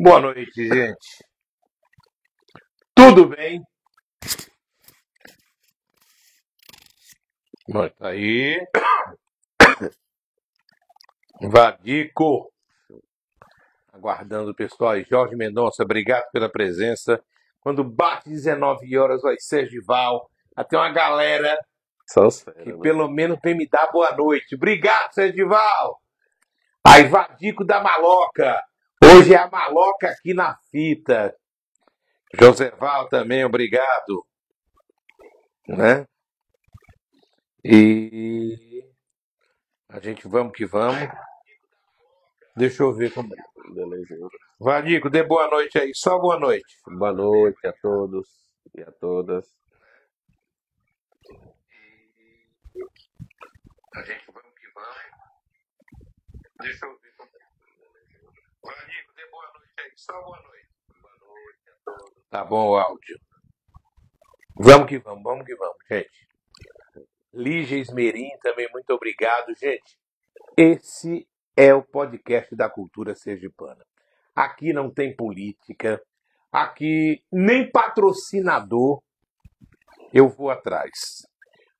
Boa noite, gente. Tudo bem? Tá aí. Vadico. Aguardando o pessoal aí. Jorge Mendonça, obrigado pela presença. Quando bate 19 horas, vai ser Sergival. Até uma galera Só os fera, que né? pelo menos vem me dar boa noite. Obrigado, Sergival. Aí, Vadico da Maloca. Hoje é a Maloca aqui na fita. Joseval também, obrigado. Né? E a gente vamos que vamos. Deixa eu ver como. Beleza. Vadico, dê boa noite aí. Só boa noite. Boa noite a todos e a todas. A gente vamos que vamos. Deixa eu ver como. Vadico, dê boa noite aí. Só boa noite. Boa noite a todos. Tá bom o áudio. Vamos que vamos, gente. Lígia Esmerim também, muito obrigado, gente. Esse é o podcast da cultura sergipana. Aqui não tem política, aqui nem patrocinador eu vou atrás.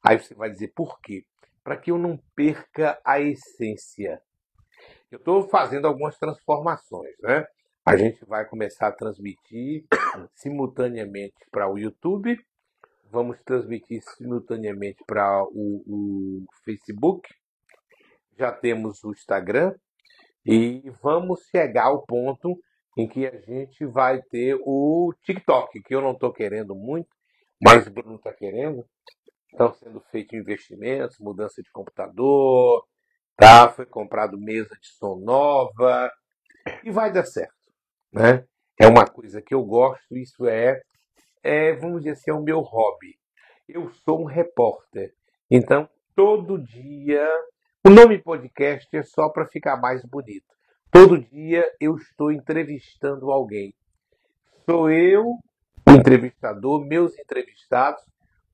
Aí você vai dizer por quê? Para que eu não perca a essência. Eu estou fazendo algumas transformações, né? A gente vai começar a transmitir simultaneamente para o YouTube, vamos transmitir simultaneamente para o Facebook, já temos o Instagram e vamos chegar ao ponto em que a gente vai ter o TikTok, que eu não estou querendo muito, mas o Bruno está querendo. Estão sendo feitos investimentos, mudança de computador, tá? Foi comprado mesa de som nova e vai dar certo, né? É uma coisa que eu gosto, isso vamos dizer assim, é o meu hobby. Eu sou um repórter, então todo dia, o nome podcast é só para ficar mais bonito. Todo dia eu estou entrevistando alguém. Sou eu, o entrevistador, meus entrevistados,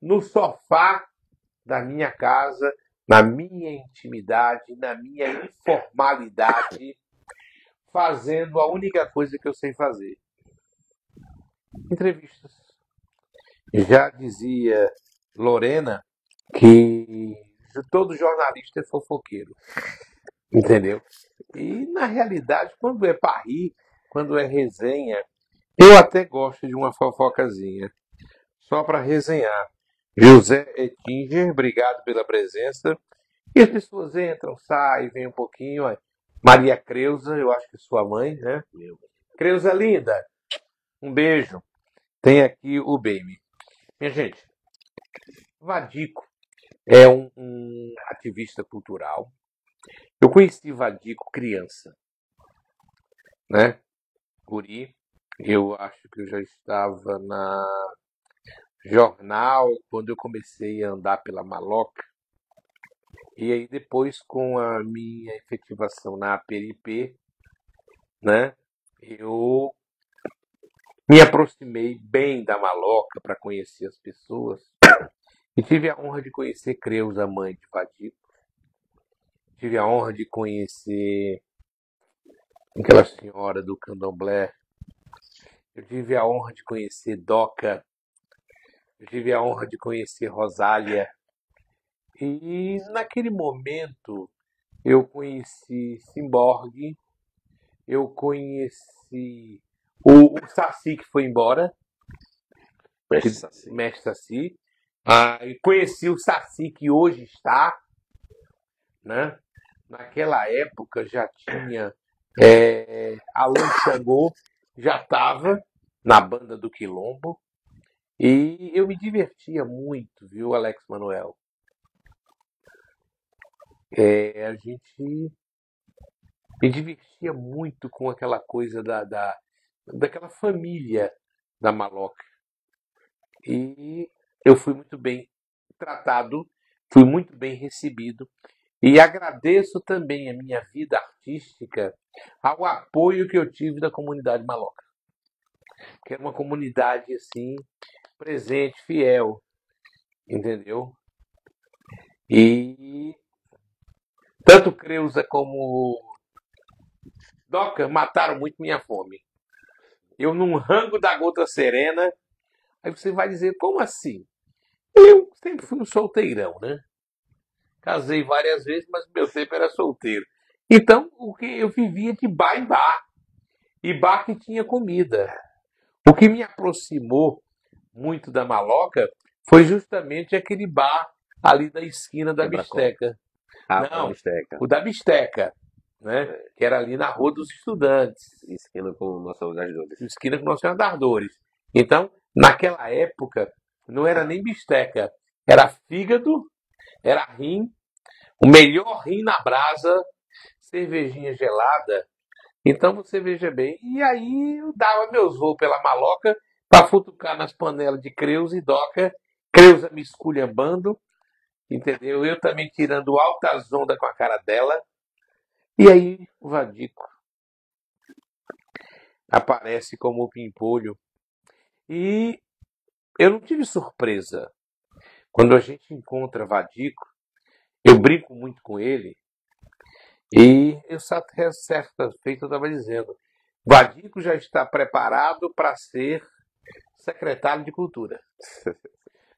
no sofá da minha casa, na minha intimidade, na minha informalidade, fazendo a única coisa que eu sei fazer: entrevistas. Já dizia Lorena que todo jornalista é fofoqueiro, entendeu? E na realidade, quando é para rir, quando é resenha, eu até gosto de uma fofocazinha, só para resenhar. José Ettinger, obrigado pela presença. E as pessoas entram, saem, vêm um pouquinho. Maria Creuza, eu acho que é sua mãe, né? Creuza linda, um beijo. Tem aqui o Beme. Minha gente, Vadico é um ativista cultural. Eu conheci Vadico criança, né? Guri. Eu acho que eu já estava na jornal quando eu comecei a andar pela Maloca. E aí depois, com a minha efetivação na APRP, né? Eu me aproximei bem da Maloca para conhecer as pessoas e tive a honra de conhecer Creuza, mãe de Vadico. Tive a honra de conhecer aquela senhora do candomblé. Eu tive a honra de conhecer Doca. Eu tive a honra de conhecer Rosália. E naquele momento eu conheci Simborgue, eu conheci o Saci que foi embora, Mestre Saci. Mestre Saci. E conheci o Saci que hoje está, né? Naquela época já tinha Alan Xangô, já estava na banda do Quilombo. E eu me divertia muito, viu, Alex Manuel? A gente me divertia muito com aquela coisa daquela família da Maloca. E eu fui muito bem tratado, fui muito bem recebido. E agradeço também a minha vida artística ao apoio que eu tive da comunidade Maloca. Que era uma comunidade assim, presente, fiel, entendeu? E tanto Creuza como Doca mataram muito minha fome. eu num rango da gota serena. Aí você vai dizer, como assim? Eu sempre fui um solteirão, né? Casei várias vezes, mas meu tempo era solteiro. Então, o que eu vivia de bar em bar. E bar que tinha comida. O que me aproximou muito da maloca foi justamente aquele bar ali da esquina da Quebra-copo. Bisteca. Ah, da Não, bisteca. o da Bisteca, né? Que era ali na Rua dos Estudantes, Esquina com Nossa Senhora das Dores. esquina com Nossa Senhora das Dores. Então, naquela época, não era nem bisteca, era fígado, era rim, o melhor rim na brasa, cervejinha gelada. Então você veja bem. E aí eu dava meus voos pela maloca para futucar nas panelas de Creuza e Doca, Creuza me esculhambando, entendeu? Eu também tirando altas ondas com a cara dela. E aí o Vadico aparece como o pimpolho. E eu não tive surpresa. Quando a gente encontra Vadico, eu brinco muito com ele. E eu certa feita eu estava dizendo, Vadico já está preparado para ser secretário de Cultura.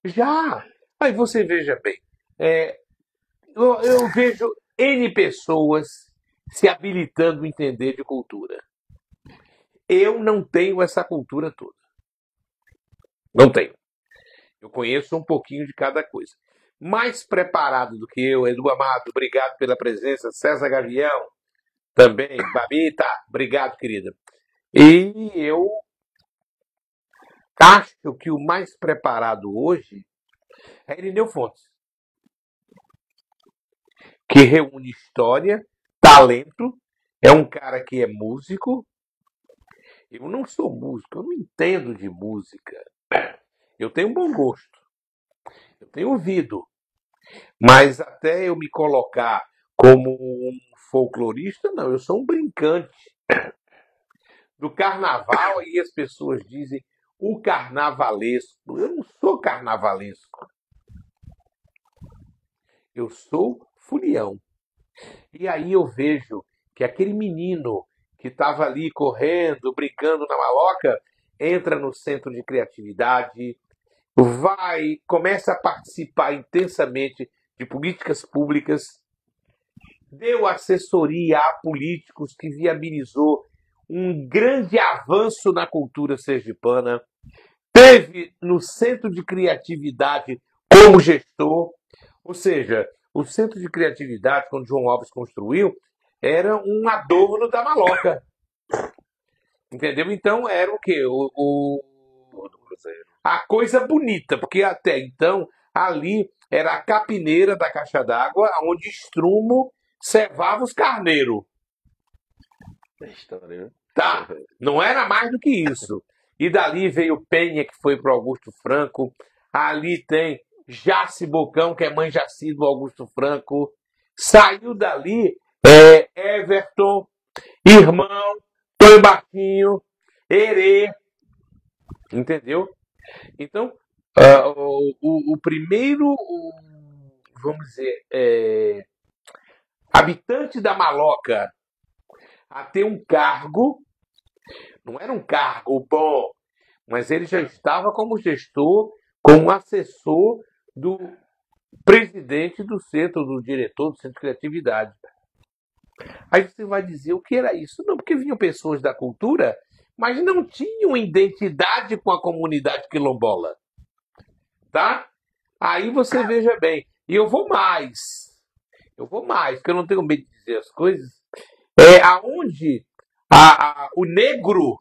Já! Aí você veja bem, eu vejo N pessoas se habilitando a entender de cultura. Eu não tenho essa cultura toda. Não tenho. Eu conheço um pouquinho de cada coisa. Mais preparado do que eu, Edu Amado, obrigado pela presença. César Gavião, também. Babita, obrigado, querida. E eu acho que o mais preparado hoje é Irineu Fontes, que reúne história, talento, é um cara que é músico. Eu não sou músico, eu não entendo de música. Eu tenho um bom gosto, eu tenho ouvido, mas até eu me colocar como um folclorista, não, eu sou um brincante. Do carnaval, aí as pessoas dizem o carnavalesco. Eu não sou carnavalesco, eu sou folião. E aí eu vejo que aquele menino que estava ali correndo, brincando na maloca, entra no centro de criatividade, começa a participar intensamente de políticas públicas, deu assessoria a políticos que viabilizou um grande avanço na cultura sergipana, teve no centro de criatividade como gestor, ou seja, o centro de criatividade, quando João Alves construiu, era um adorno da maloca. Entendeu? Então era o quê? A coisa bonita, porque até então ali era a capineira da caixa d'água, onde Estrumo cevava os carneiros. História, né? Tá? Não era mais do que isso. E dali veio Penha, que foi para Augusto Franco. Ali tem Jaci Bocão, que é mãe Jaci do Augusto Franco. Saiu dali Everton, Irmão, Tonho Baquinho, Herê. Entendeu? Então, o primeiro, vamos dizer, habitante da maloca a ter um cargo, não era um cargo bom, mas ele já estava como gestor, como assessor do presidente do centro, do diretor do Centro de Criatividade. Aí você vai dizer o que era isso? Não, porque vinham pessoas da cultura, mas não tinham identidade com a comunidade quilombola. Tá? Aí você veja bem. E eu vou mais, porque eu não tenho medo de dizer as coisas. É aonde o negro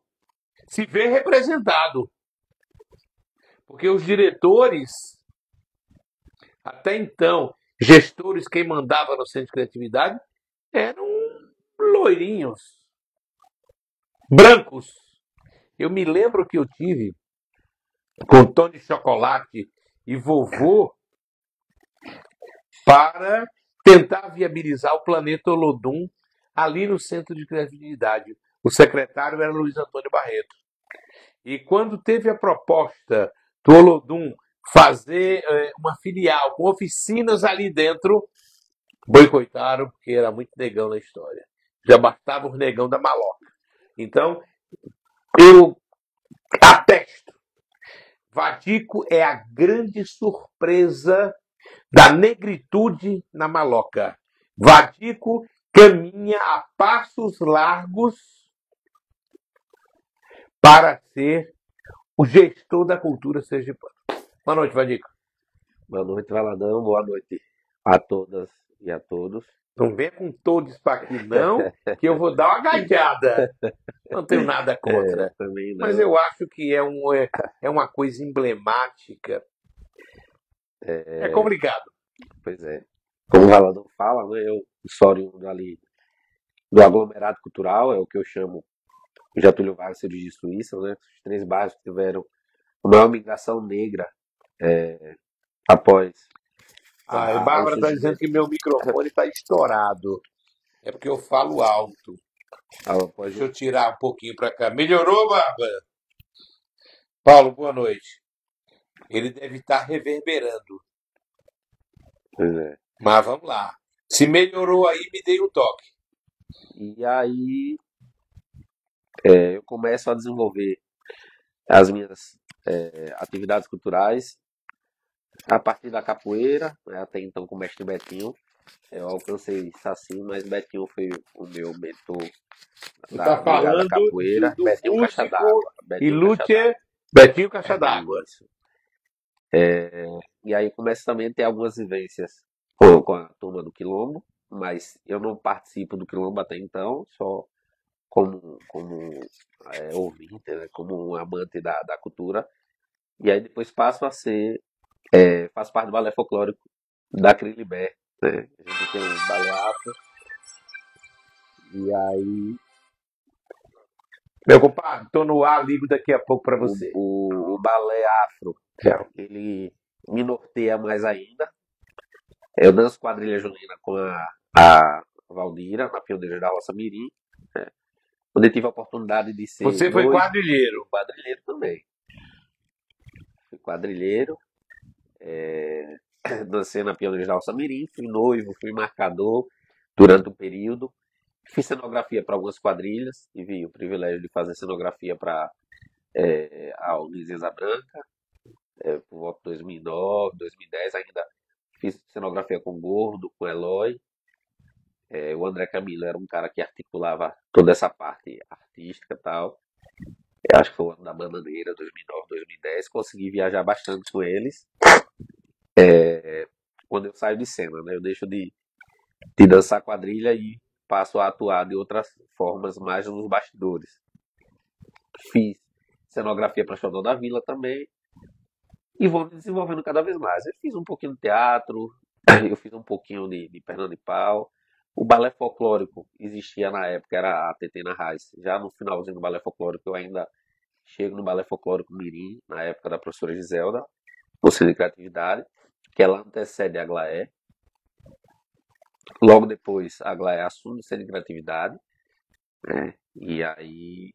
se vê representado. Porque os diretores, até então, gestores, quem mandava no Centro de Criatividade, eram loirinhos, brancos. Eu me lembro que eu tive com Tony Chocolate e vovô para tentar viabilizar o Planeta Olodum ali no Centro de Criatividade. O secretário era Luiz Antônio Barreto. E quando teve a proposta do Olodum fazer uma filial com oficinas ali dentro, boicotaram porque era muito negão na história. Já bastava os negão da maloca. Então, eu Vadico é a grande surpresa da negritude na maloca. Vadico caminha a passos largos para ser o gestor da cultura sergipana. Boa noite, Vadico. Boa noite, Valadão. Boa noite a todas e a todos. Não venha com todos para aqui, não, que eu vou dar uma gaiteada. Não tenho nada contra. Também não. Mas eu acho que é uma coisa emblemática. É complicado. Pois é. Como o Valadão fala, né, eu sou oriundo ali do aglomerado cultural, é o que eu chamo Getúlio Vargas e de Suíça, né? Os 3 bairros que tiveram a maior migração negra após A Bárbara está dizendo que meu microfone está estourado. É porque eu falo alto. Deixa eu tirar um pouquinho para cá. Melhorou, Bárbara? Paulo, boa noite. Ele deve estar reverberando. Pois é. Mas vamos lá. Se melhorou aí, me dê um toque. E aí eu começo a desenvolver as minhas atividades culturais a partir da capoeira, né, até então com o mestre Betinho. Eu alcancei Saci, mas Betinho foi o meu mentor Tá falando da capoeira. do Betinho Caixa músico d'Água. e luthier Betinho Caixa d'Água. Isso. E aí começo também a ter algumas vivências com a turma do Quilombo, mas eu não participo do Quilombo até então, só como ouvinte, né, como um amante da cultura. E aí depois passo a ser, faço parte do balé folclórico da Crilibé, né? A gente tem um balé afro. E aí Meu compadre, tô no ar, ligo daqui a pouco para você. o balé afro, ele me norteia mais ainda. Eu danço quadrilha junina com a Valdira, na Pioneira da Roça Mirim, né? Quando eu tive a oportunidade de ser Você foi noivo, quadrilheiro. quadrilheiro também. Fui quadrilheiro, dancei na Pioneira da Roça Mirim, fui noivo, fui marcador durante um período. Fiz cenografia para algumas quadrilhas, tive o privilégio de fazer cenografia para a Unisesa Branca, por volta de 2009, 2010 ainda. Fiz cenografia com o Gordo, com o Eloy. O André Camilo era um cara que articulava toda essa parte artística e tal. Eu acho que foi o ano da Bananeira, 2009, 2010. Consegui viajar bastante com eles. Quando eu saio de cena, né? Eu deixo de dançar quadrilha e passo a atuar de outras formas, mais nos bastidores. Fiz cenografia para Xodó da Vila também. E vou me desenvolvendo cada vez mais. Eu fiz um pouquinho de teatro, eu fiz um pouquinho de perna de pau. O balé folclórico existia na época, era a Tetena Raiz. Já no finalzinho do balé folclórico, eu ainda chego no balé folclórico Mirim, na época da professora Giselda, Conselho de Criatividade, que ela antecede a Aglaé. Logo depois, a Aglaé assume o Centro de Criatividade, né? E aí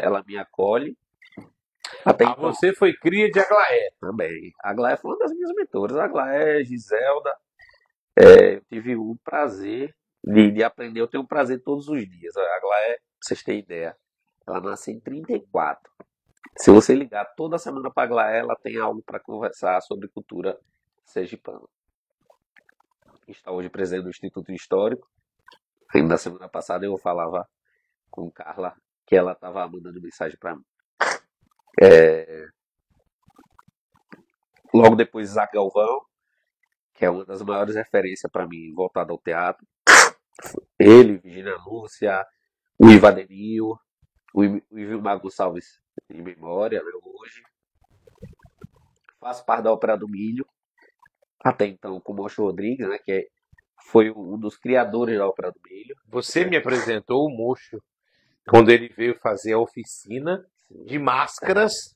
ela me acolhe. Até então, Você foi cria de Aglaé. também. A Aglaé foi uma das minhas mentoras. A Aglaé, Giselda, eu tive o prazer de aprender. Eu tenho um prazer todos os dias. A Aglaé, pra vocês terem ideia, ela nasceu em 34. Se você ligar toda semana para a Aglaé, ela tem algo para conversar sobre cultura sergipana. Está hoje presidente do Instituto Histórico. Ainda na semana passada eu falava com Carla que ela estava mandando mensagem para mim. Logo depois, Isaac Galvão, que é uma das maiores referências para mim voltada ao teatro. Ele, Virginia Lúcia, o Ivadenil, o Ivilmar Gonçalves em memória, né, hoje. Faço parte da Ópera do Milho, até então com o Mocho Rodrigues, né, que foi um dos criadores da Ópera do Milho. Você me apresentou o Mocho quando ele veio fazer a oficina de máscaras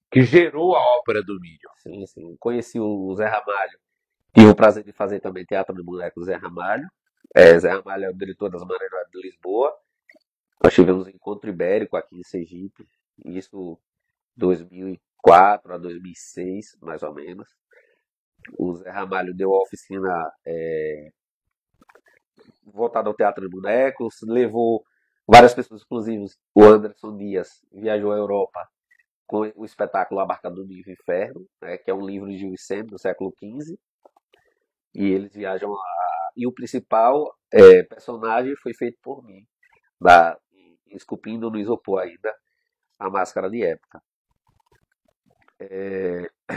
que gerou a Ópera do Milho. Sim, sim. Conheci o Zé Ramalho. Tive o prazer de fazer também teatro de boneco do Zé Ramalho. Zé Ramalho é o diretor das Maneiradas de Lisboa. Nós tivemos um encontro ibérico aqui em Sergipe, isso 2004 a 2006, mais ou menos. O Zé Ramalho deu a oficina voltada ao teatro de bonecos, levou várias pessoas, inclusive o Anderson Dias, viajou à Europa com o espetáculo Abarcador do Inferno, né, que é um livro de Gil Vicente do século XV, e eles viajam e o principal personagem foi feito por mim, esculpindo no isopor ainda a máscara de época.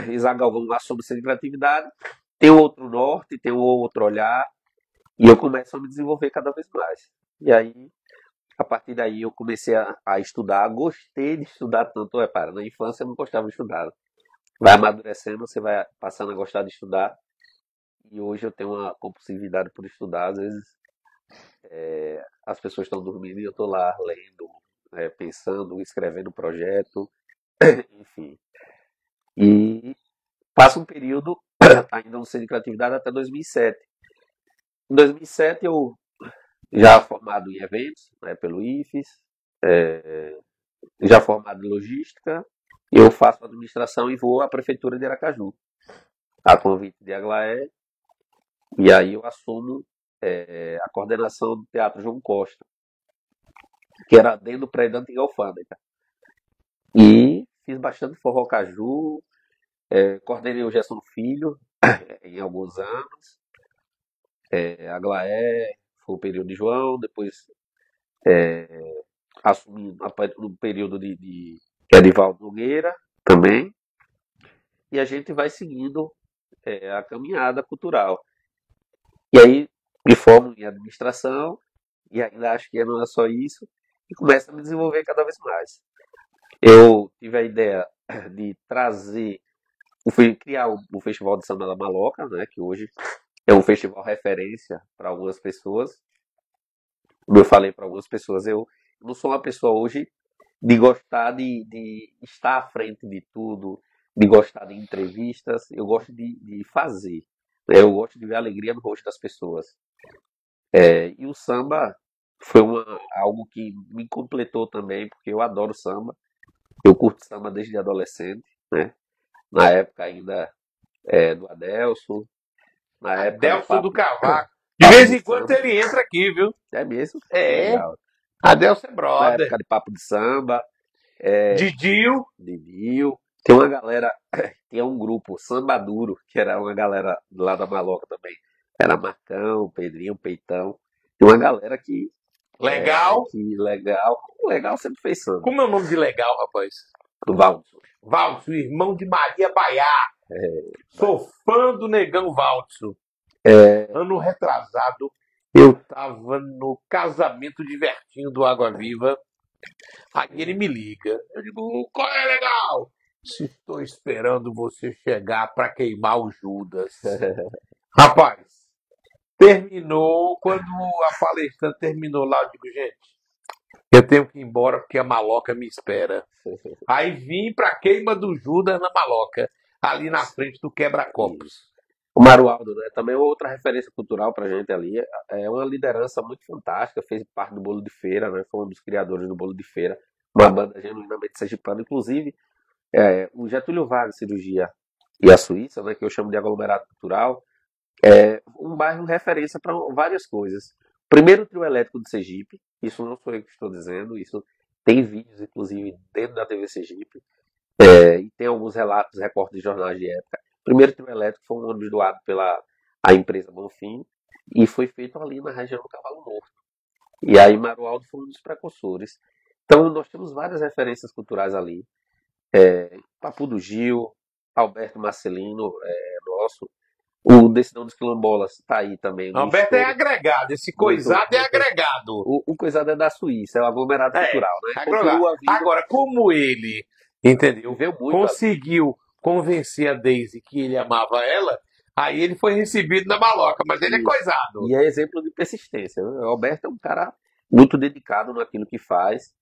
Isaac Galvão assume sem criatividade, tem um outro norte, tem um outro olhar, e eu começo a me desenvolver cada vez mais. E aí, a partir daí, eu comecei a estudar, gostei de estudar tanto, repara, na infância eu não gostava de estudar. Vai amadurecendo, você vai passando a gostar de estudar, e hoje eu tenho uma compulsividade por estudar, às vezes as pessoas estão dormindo e eu estou lá lendo, pensando, escrevendo projeto, enfim. E passa um período, ainda no Centro de Criatividade, até 2007. Em 2007 eu, já formado em eventos, né, pelo IFES, já formado em logística, eu faço administração e vou à Prefeitura de Aracaju, a convite de Aglaé, e aí eu assumo a coordenação do Teatro João Costa, que era dentro do prédio da antiga alfândega. E fiz bastante forró caju, coordenei o Gerson Filho em alguns anos, Aglaé foi o período de João, depois assumi no período de Edivaldo Nogueira também, e a gente vai seguindo a caminhada cultural. E aí me formo em administração, e ainda acho que não é só isso, e começo a me desenvolver cada vez mais. Eu tive a ideia de criar o Festival de Samba da Maloca, né, que hoje é um festival referência para algumas pessoas. Como eu falei para algumas pessoas, eu não sou uma pessoa hoje de gostar de estar à frente de tudo, de gostar de entrevistas, eu gosto de fazer, né? Eu gosto de ver a alegria no rosto das pessoas. E o samba foi algo que me completou também, porque eu adoro samba, eu curto samba desde adolescente, né? Na época ainda do Adelso, na época Adelso do Cavaco. De Papo vez de em quando Samba. ele entra aqui, viu? É mesmo? É. Legal. Adelso é Na brother. época de Papo de Samba, Didio. Didil. Tem uma galera, tinha um grupo, Samba Duro, que era uma galera lá da Maloca também. Era Marcão, Pedrinho, Peitão. Tem uma galera que Legal. legal sempre fez samba. Como é o nome de legal, rapaz? Do Valdo. Valtso, irmão de Maria Baiá. Sou fã do Negão Valtso. Ano retrasado, eu tava no casamento divertindo do Água Viva. Aí ele me liga. Eu digo, qual é, legal? Estou esperando você chegar para queimar o Judas. Rapaz, terminou, quando a palestrante terminou lá, eu digo, gente, eu tenho que ir embora porque a maloca me espera. Aí vim pra queima do Judas na maloca, ali na frente do quebra-copos. O Marualdo, né? Também é outra referência cultural pra gente ali. É uma liderança muito fantástica, fez parte do Bolo de Feira, né? Foi um dos criadores do Bolo de Feira, uma banda genuinamente sergipana. Inclusive, o Getúlio Vargas Cirurgia e a Suíça, né? Que eu chamo de aglomerado cultural, é um bairro referência para várias coisas. Primeiro trio elétrico de Sergipe, isso não sou eu que estou dizendo, isso tem vídeos, inclusive, dentro da TV Sergipe, e tem alguns relatos, recortes de jornais de época. Primeiro trio elétrico foi um ônibus doado pela a empresa Bonfim e foi feito ali na região do Cavalo Morto. E aí Marualdo foi um dos precursores. Então nós temos várias referências culturais ali. Papu do Gil, Alberto Marcelino, nosso. O Decidão dos Quilombolas está aí também. Alberto é agregado, esse coisado é agregado. O coisado é da Suíça, é o aglomerado cultural, né? Agora, como ele, entendeu? Muito conseguiu convencer a Daisy que ele amava ela, aí ele foi recebido na maloca, mas ele é coisado. E é exemplo de persistência. O Alberto é um cara muito dedicado naquilo que faz.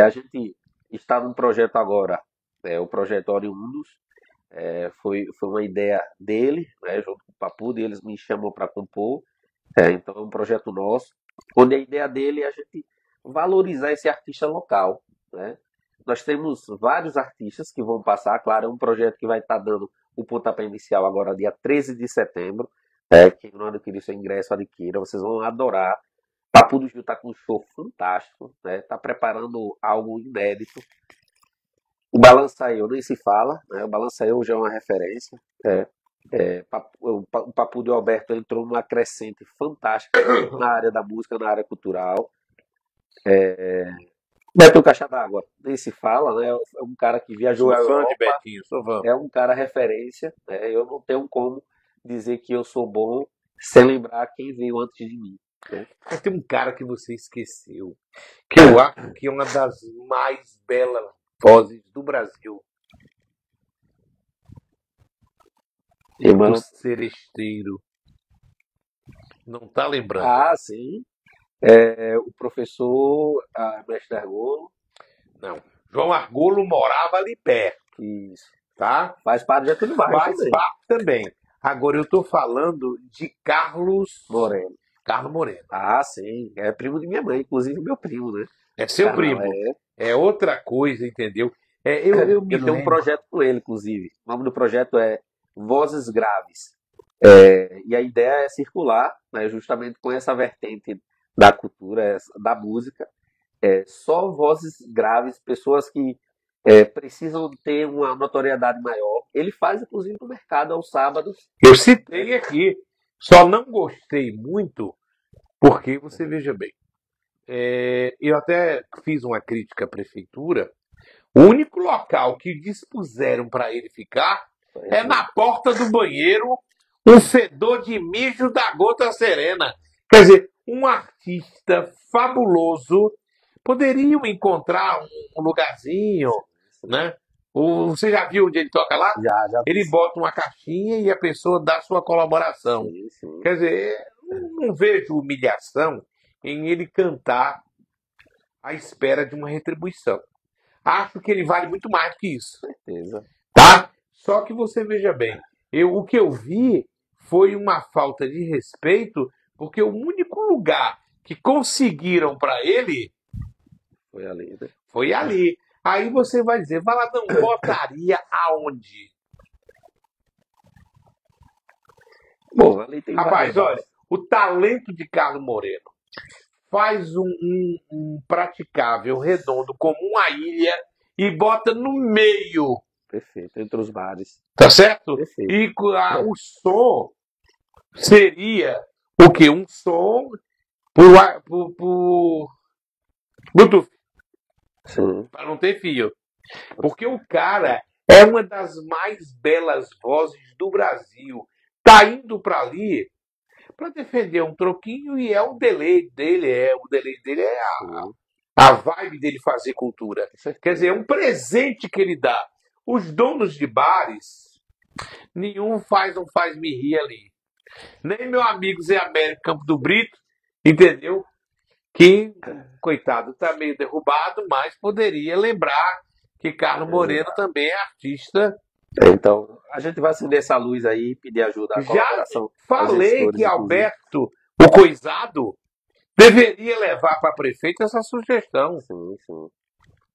A gente está num projeto agora, o projeto Oriundos. Foi uma ideia dele, né, junto com o Papu, e eles me chamam para compor. Então é um projeto nosso, onde a ideia dele é a gente valorizar esse artista local, né? Nós temos vários artistas que vão passar, claro, é um projeto que vai estar dando o pontapé inicial agora, dia 13 de setembro. Quem não adquirir seu ingresso, adquira, vocês vão adorar. Papu do Gil está com um show fantástico, né? Está preparando algo inédito. O Balançaí nem se fala, né? O Balançaí já é uma referência. O Papo de Alberto entrou numa crescente fantástica na área da música, na área cultural. Beto Caixa d'Água, nem se fala, né? É um cara que viajou Sou à fã de Europa, Betinho, sou fã. é um cara referência, né? Eu não tenho como dizer que eu sou bom sem lembrar quem veio antes de mim, né? Mas tem um cara que você esqueceu, que eu acho que é uma das mais belas vozes do Brasil. O Emmanuel. Seresteiro. Não tá lembrando? Ah, sim. O professor Mestre Argolo. Não. João Argolo morava ali perto, Isso. tá? Faz parte de Getúlio Vargas Faz também. parte também. Agora eu tô falando de Carlos Moreno. Carlos Moreno. Ah, sim. É primo de minha mãe, inclusive meu primo, né? É seu Carnal, primo. É outra coisa, entendeu? Eu me Eu tenho um lembro. projeto com ele, inclusive. O nome do projeto é Vozes Graves. E a ideia é circular, né, justamente com essa vertente da cultura, da música. Só vozes graves, pessoas que precisam ter uma notoriedade maior. Ele faz, inclusive, no mercado aos sábados. Eu citei aqui, só não gostei muito, porque você veja bem, eu até fiz uma crítica à prefeitura. O único local que dispuseram para ele ficar é na porta do banheiro, um fedor de mijo da Gota Serena. Quer dizer, um artista fabuloso poderiam encontrar um lugarzinho, né? Você já viu onde ele toca lá? Já. Ele bota uma caixinha e a pessoa dá sua colaboração. Sim. Quer dizer, não vejo humilhação em ele cantar à espera de uma retribuição. Acho que ele vale muito mais do que isso. Certeza. Tá? Só que você veja bem, o que eu vi foi uma falta de respeito, porque o único lugar que conseguiram para ele Foi ali, né? foi ali. Aí você vai dizer, vai lá, não botaria aonde? Bom, ali tem Rapaz, várias olha, o talento de Carlos Moreno faz um praticável redondo como uma ilha e bota no meio. Perfeito, entre os bares. Tá certo? Perfeito. E o som seria o quê? Um som por Bluetooth, Sim. para não ter fio. Porque o cara é uma das mais belas vozes do Brasil. Tá indo para ali para defender um troquinho e o delay dele é a vibe dele fazer cultura. Quer dizer, é um presente que ele dá. Os donos de bares, nenhum não faz me rir ali. Nem meu amigo Zé Américo Campo do Brito, entendeu? Que, coitado, tá meio derrubado, mas poderia lembrar que Carlos Moreno também é artista. Então, a gente vai acender essa luz aí e pedir ajuda, a Já colaboração. aos falei gestores, que inclusive. Alberto, o coisado, deveria levar para prefeito essa sugestão. Sim.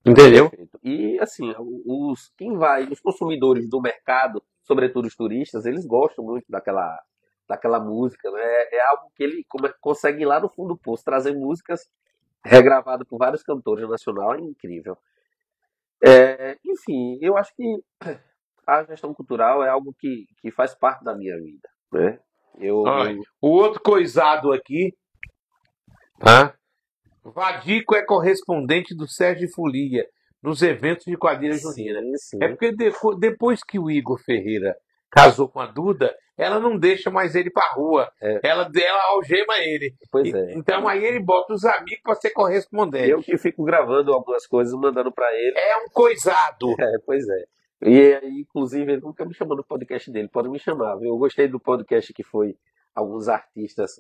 Entendeu? Perfeito. E assim, os consumidores do mercado, sobretudo os turistas, eles gostam muito daquela música, né? É algo que ele consegue ir lá no fundo do poço, trazer músicas regravadas por vários cantores nacionais, é incrível. Enfim, eu acho que a gestão cultural é algo que faz parte da minha vida, né? Olha, o outro coisado aqui, Vadico é correspondente do Sérgio Folia nos eventos de quadrilha junina. Sim. É porque depois que o Igor Ferreira casou com a Duda, ela não deixa mais ele pra rua. Ela algema ele. Pois é. Então aí ele bota os amigos para ser correspondente. Eu que fico gravando algumas coisas, mandando para ele. É um coisado. Pois é. E inclusive, ele nunca me chamou no podcast dele, pode me chamar, viu? Eu gostei do podcast que foi alguns artistas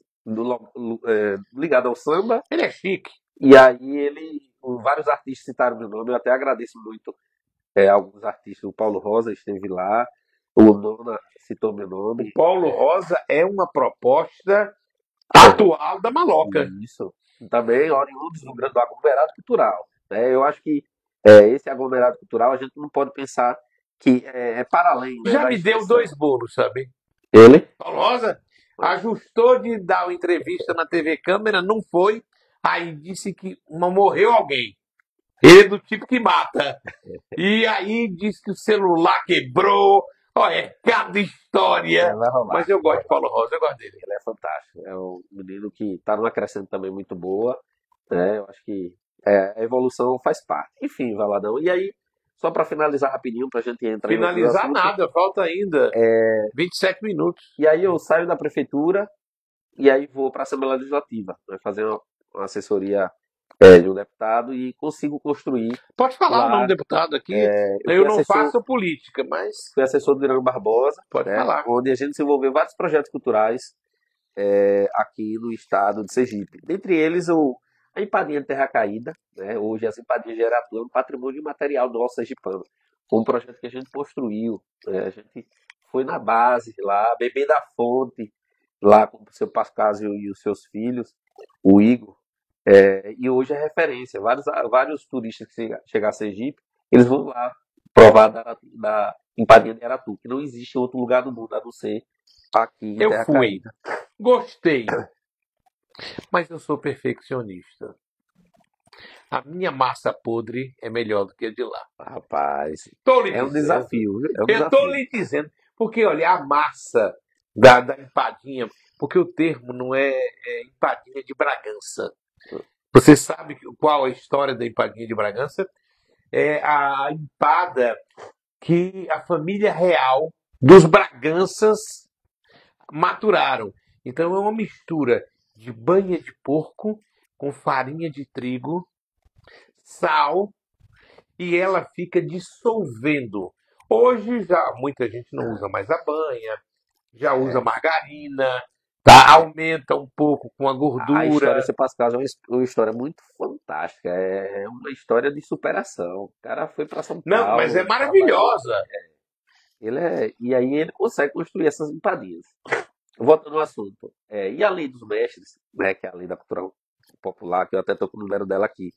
ligados ao samba. Ele é chique. E aí vários artistas citaram meu nome, eu até agradeço muito alguns artistas. O Paulo Rosa esteve lá, o Nona citou meu nome. O Paulo Rosa é uma proposta atual da Maloca. Isso. Também oriundos do aglomerado cultural. Eu acho que esse aglomerado cultural a gente não pode pensar que é para além. Né, já me deu 2 bolos, sabe? Ele? Paulo Rosa ajustou de dar uma entrevista na TV Câmara, não foi. Aí disse que morreu alguém. Ele é do tipo que mata. E aí diz que o celular quebrou. Olha, é cada história. Vai rolar. Mas eu gosto de Paulo Rosa, eu gosto dele. Ele é fantástico. É um menino que está numa crescente também muito boa, né? Eu acho que a evolução faz parte. Enfim, Valadão. E aí, só para finalizar rapidinho, para a gente entrar em outros Finalizar assuntos. nada, falta ainda 27 minutos. E aí eu saio da prefeitura e aí vou para a Assembleia Legislativa, né? Fazer uma assessoria de um deputado e consigo construir. Pode falar Lá, o nome do deputado aqui. eu Eu fui não assessor- faço política, mas Fui assessor do Irã Barbosa, pode né? falar. Onde a gente desenvolveu vários projetos culturais aqui no estado de Sergipe. Dentre eles, a Empadinha de Terra Caída, né? Hoje as empadinhas de Aratu é um patrimônio imaterial nosso sergipano. Foi um projeto que a gente construiu, né? A gente foi na base lá, bebendo da fonte, lá com o seu Pascásio e os seus filhos, o Igor. E hoje é referência. Vários turistas que chegam a Sergipe, eles vão lá provar da Empadinha de Aratu, que não existe em outro lugar do mundo a não ser aqui em Eu Terra fui. Caída. Gostei. Mas eu sou perfeccionista. A minha massa podre é melhor do que a de lá. Rapaz, Tô lhe é um dizendo. desafio, viu? É um Eu tô desafio. lhe dizendo. Porque, olha, a massa da empadinha, porque o termo não é empadinha de Bragança. Você sabe qual a história da empadinha de Bragança? É a empada que a família real dos Braganças maturaram. Então é uma mistura de banha de porco com farinha de trigo, sal, e ela fica dissolvendo. Hoje já muita gente não usa mais a banha, já usa margarina, tá? Aumenta um pouco com a A gordura. história de Pascal é uma história muito fantástica. É uma história de superação. O cara foi para São Paulo. Não, mas é maravilhosa. E aí ele consegue construir essas empadinhas. Voltando ao assunto. E a lei dos mestres, né, que é a lei da cultura popular, que eu até estou com o número dela aqui,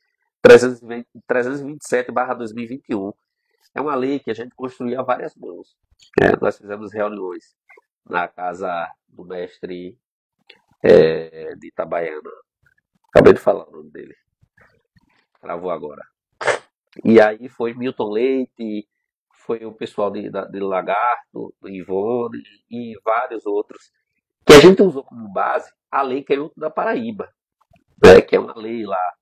327/2021. É uma lei que a gente construiu a várias mãos. Nós fizemos reuniões na casa do mestre de Itabaiana. Acabei de falar o nome dele. Travou agora. E aí foi Milton Leite, foi o pessoal de Lagarto, do Ivone e vários outros, que a gente usou como base a lei Canhoto da Paraíba, né, que é uma lei lá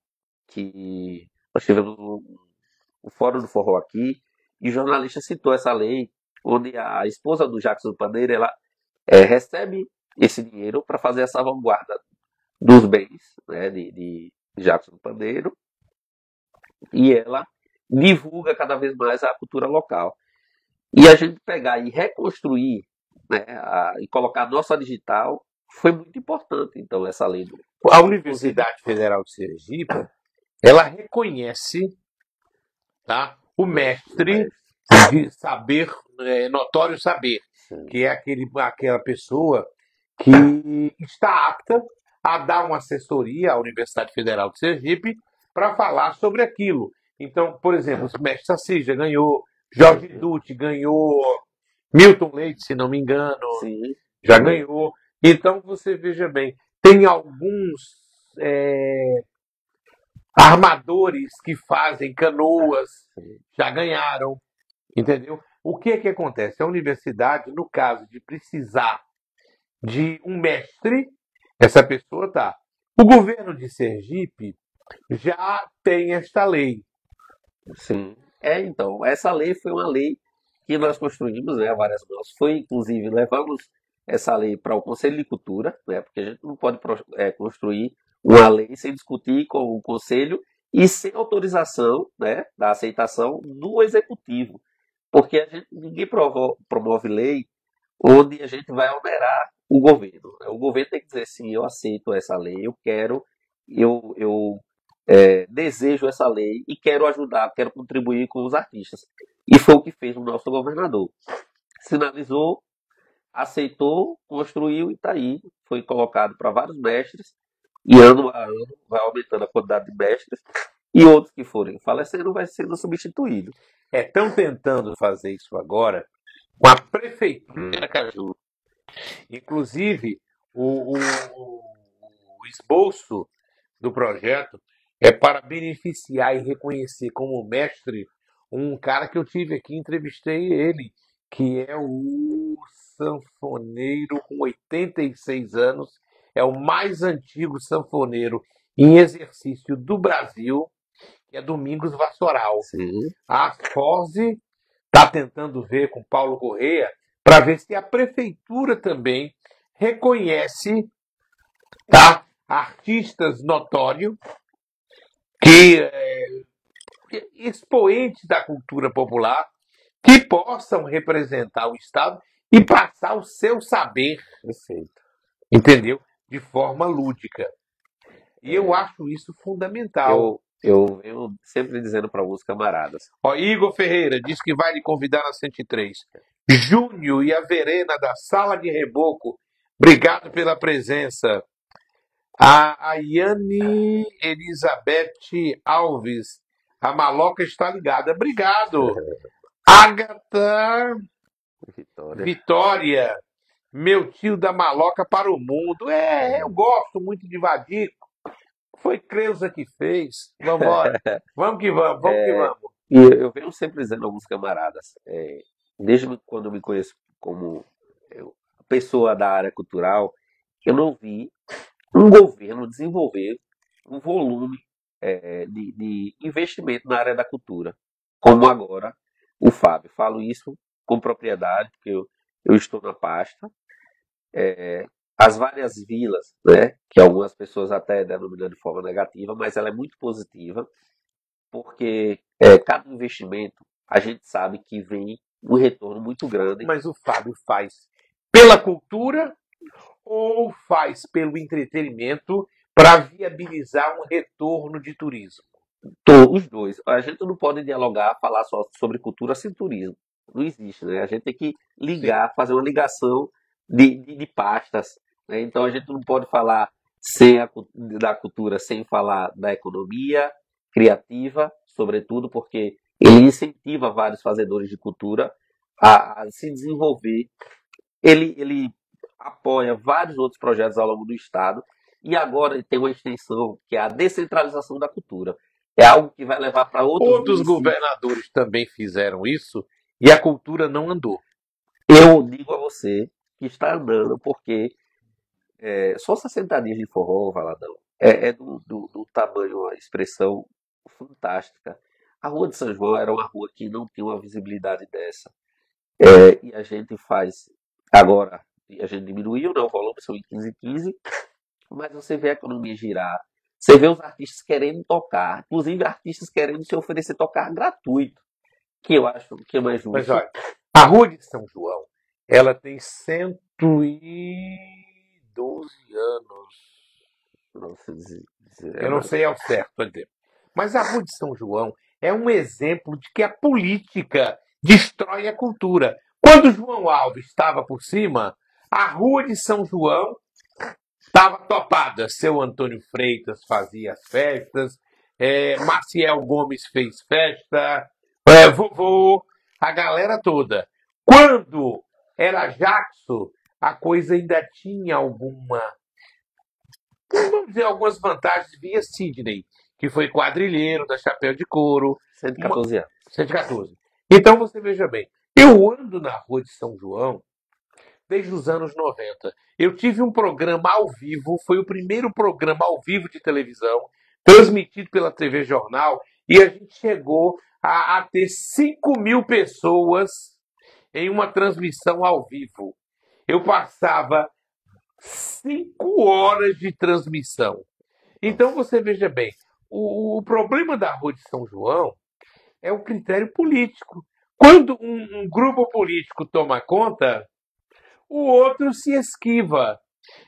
que nós tivemos o Fórum do Forró aqui, e o jornalista citou essa lei, onde a esposa do Jackson Paneiro, ela recebe esse dinheiro para fazer a salvaguarda dos bens, né, de Jackson Paneiro, e ela divulga cada vez mais a cultura local. E a gente pegar e reconstruir, né, e colocar a nossa digital foi muito importante. Então, essa lei A Universidade Federal de Sergipe, ela reconhece, tá, o mestre de saber, notório saber, que é aquela pessoa que está apta a dar uma assessoria à Universidade Federal de Sergipe para falar sobre aquilo. Então, por exemplo, o mestre Assis já ganhou, Jorge Dutti ganhou, Milton Leite, se não me engano, Sim. já ganhou. Então, você veja bem, tem alguns armadores que fazem canoas, já ganharam, entendeu? O que acontece? A universidade, no caso de precisar de um mestre, essa pessoa tá. O governo de Sergipe já tem esta lei. Sim. Então, essa lei foi uma lei que nós construímos, né, várias mãos. Foi, inclusive, levamos essa lei para o Conselho de Cultura, né, porque a gente não pode construir uma lei sem discutir com o Conselho e sem autorização, né, da aceitação do Executivo. Porque ninguém promove lei onde a gente vai onerar o governo. O governo tem que dizer sim, eu aceito essa lei, eu quero, eu desejo essa lei e quero ajudar, quero contribuir com os artistas. E foi o que fez o nosso governador. Sinalizou, aceitou, construiu e está aí. Foi colocado para vários mestres e ano a ano vai aumentando a quantidade de mestres e outros que forem falecendo vai sendo substituído. Estão tentando fazer isso agora com a prefeitura de Aracaju. Inclusive, o esboço do projeto é para beneficiar e reconhecer como mestre um cara que eu tive aqui, entrevistei ele, que é o sanfoneiro com 86 anos, é o mais antigo sanfoneiro em exercício do Brasil, que é Domingos Vassoral. Sim. A Forze está tentando ver com Paulo Correia para ver se a prefeitura também reconhece, tá, artistas notórios que expoentes da cultura popular que possam representar o Estado e passar o seu saber, Perfeito. entendeu? De forma lúdica. E eu acho isso fundamental. Eu venho sempre dizendo para alguns camaradas. Ó, Igor Ferreira diz que vai lhe convidar na 103. Júnior e a Verena da Sala de Reboco, obrigado pela presença. A Yane Elizabeth Alves, a maloca está ligada. Obrigado. Agatha Vitória, meu tio da maloca para o mundo. Eu gosto muito de Vadico. Foi Creuza que fez. Vamos embora. Vamos que vamos, vamos que vamos. E eu venho sempre dizendo a alguns camaradas, desde quando eu me conheço como pessoa da área cultural, eu não vi um governo desenvolver um volume de investimento na área da cultura, como agora o Fábio. Falo isso com propriedade, porque eu estou na pasta. As várias vilas, né, que algumas pessoas até denominam de forma negativa, mas ela é muito positiva, porque cada investimento a gente sabe que vem um retorno muito grande. Mas o Fábio faz pela cultura ou faz pelo entretenimento para viabilizar um retorno de turismo? Os dois. A gente não pode dialogar, falar só sobre cultura sem turismo. Não existe, né? A gente tem que ligar, fazer uma ligação de pastas, né? Então a gente não pode falar da cultura sem falar da economia criativa, sobretudo porque ele incentiva vários fazedores de cultura a se desenvolver. Ele apoia vários outros projetos ao longo do Estado e agora ele tem uma extensão que é a descentralização da cultura. É algo que vai levar para Outros municípios. governadores também fizeram isso e a cultura não andou. Eu digo a você que está andando, porque só 60 dias de forró, Valadão, é do tamanho, uma expressão fantástica. A Rua de São João era uma rua que não tinha uma visibilidade dessa. E a gente faz agora, a gente diminuiu, né, o volume, são em 15 em 15, mas você vê a economia girar, você vê os artistas querendo tocar, inclusive artistas querendo se oferecer tocar gratuito, que eu acho que é mais justo. Mas olha, a Rua de São João, ela tem 112 anos. Eu não sei ao certo, mas a Rua de São João é um exemplo de que a política destrói a cultura. Quando João Alves estava por cima, a Rua de São João estava topada. Seu Antônio Freitas fazia as festas, Maciel Gomes fez festa, vovô, a galera toda. Quando era Jackson, a coisa ainda tinha vamos dizer, algumas vantagens via Sidney, que foi quadrilheiro da Chapéu de Couro. 114 anos. 114. Então você veja bem, eu ando na Rua de São João desde os anos 90. Eu tive um programa ao vivo, foi o primeiro programa ao vivo de televisão, transmitido pela TV Jornal, e a gente chegou a ter 5.000 pessoas em uma transmissão ao vivo. Eu passava 5 horas de transmissão. Então você veja bem, o problema da Rua de São João é o critério político. Quando um grupo político toma conta, o outro se esquiva.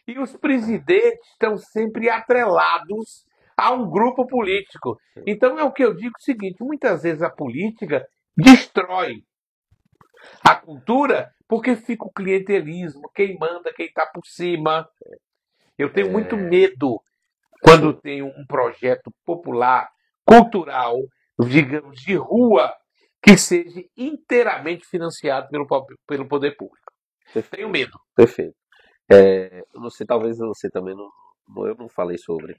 E os presidentes estão sempre atrelados a um grupo político. Então é o que eu digo o seguinte, muitas vezes a política destrói a cultura porque fica o clientelismo, quem manda, quem está por cima. Eu tenho muito medo quando tem um projeto popular, cultural, digamos, de rua, que seja inteiramente financiado pelo poder público. Tenho medo. Perfeito. Eu não sei, talvez você também não, eu não falei sobre.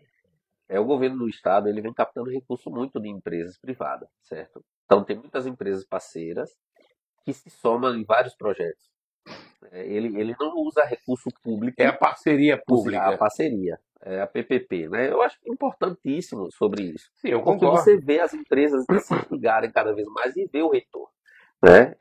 o governo do estado, ele vem captando recurso muito de empresas privadas, certo? Então tem muitas empresas parceiras que se somam em vários projetos. Ele não usa recurso público, É a parceria a pública. parceria, a PPP, né? Eu acho importantíssimo sobre isso, Sim, eu porque concordo. você vê as empresas se ligarem cada vez mais e vê o retorno, né?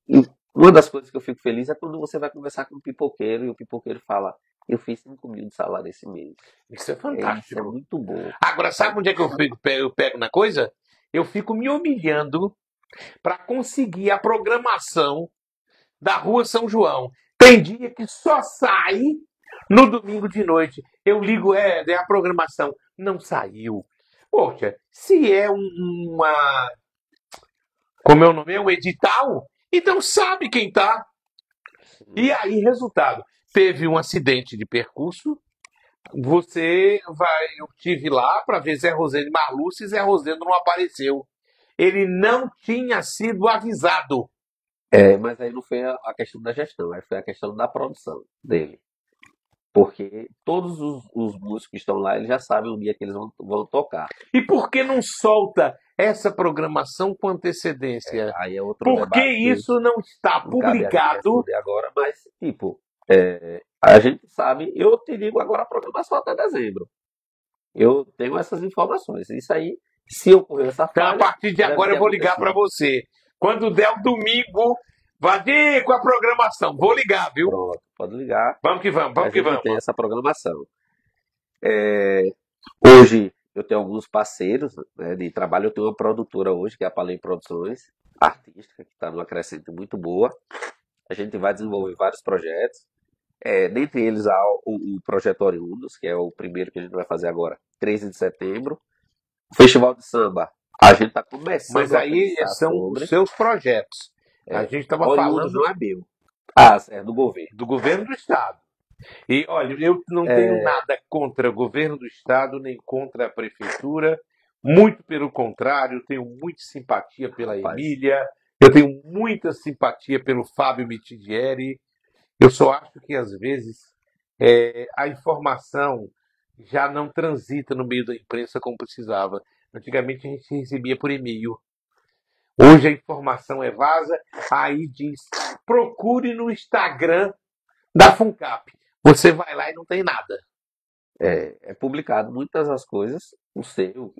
E uma das coisas que eu fico feliz é quando você vai conversar com um pipoqueiro e o pipoqueiro fala: eu fiz 5 mil de salário esse mês. Isso é Isso é fantástico. muito bom. Agora, sabe onde é que eu pego na coisa? Eu fico me humilhando para conseguir a programação da Rua São João. Tem dia que só sai no domingo de noite. Eu ligo, a programação. Não saiu. Poxa, se é uma. Como é o nome? É um edital? Então sabe quem tá. E aí, resultado. Teve um acidente de percurso. Eu estive lá para ver Zé Rosendo e Marluce e Zé Rosendo não apareceu. Ele não tinha sido avisado. Mas aí não foi a questão da gestão, aí foi a questão da produção dele. Porque todos os músicos que estão lá, eles já sabem o dia que eles vão tocar. E por que não solta essa programação com antecedência? Aí é outro Por que debate. isso não está Não cabe a gente publicado? responder agora, mas, tipo, a gente sabe, eu te digo agora a programação até dezembro. Eu tenho essas informações. Isso aí, se ocorrer essa Então, a falha, partir de deve agora, ter eu vou ligar acontecido. para você. Quando der o domingo, vai com a programação. Vou ligar, viu? Pronto, pode ligar. Vamos que vamos, A vamos que gente vamos. tem essa programação. Hoje eu tenho alguns parceiros, né, de trabalho. Eu tenho uma produtora hoje, que é a Palém Produções, artística, que está numa crescente muito boa. A gente vai desenvolver vários projetos. Dentre eles há o Projeto Oriundos, que é o primeiro que a gente vai fazer agora, 13 de setembro. O Festival de Samba, a gente está começando Mas a aí pensar são sobre. os seus projetos. A gente estava Oriundos falando não é meu. É do governo. do governo do Estado. E olha, eu não tenho nada contra o governo do Estado, nem contra a prefeitura. Muito pelo contrário, eu tenho muita simpatia pela Rapaz. Emília, eu tenho muita simpatia pelo Fábio Mitidieri. Eu só acho que, às vezes, a informação já não transita no meio da imprensa como precisava. Antigamente a gente recebia por e-mail. Hoje a informação é vaza, aí diz, procure no Instagram da FUNCAP. Você vai lá e não tem nada. É publicado muitas das coisas, não sei o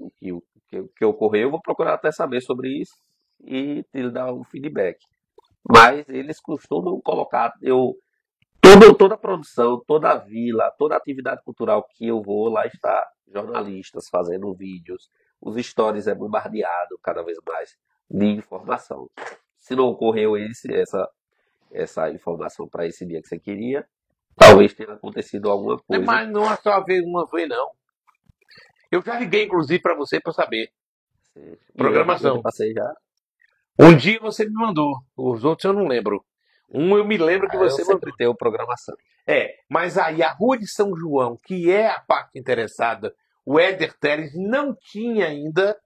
que ocorreu, eu vou procurar até saber sobre isso e te dar um feedback. Mas eles costumam colocar, toda a produção, toda a vila, toda a atividade cultural que eu vou, lá está jornalistas fazendo vídeos, os stories é bombardeado cada vez mais de informação. Se não ocorreu essa informação para esse dia que você queria, talvez tenha acontecido alguma coisa. Mas não é só uma vez, não. Eu já liguei, inclusive, para você para saber. Programação. Eu passei já. Um dia você me mandou, os outros eu não lembro. Um eu me lembro que você Eu sempre mandou. tenho programação. Mas aí a Rua de São João, que é a parte interessada, o Éder Teles não tinha ainda.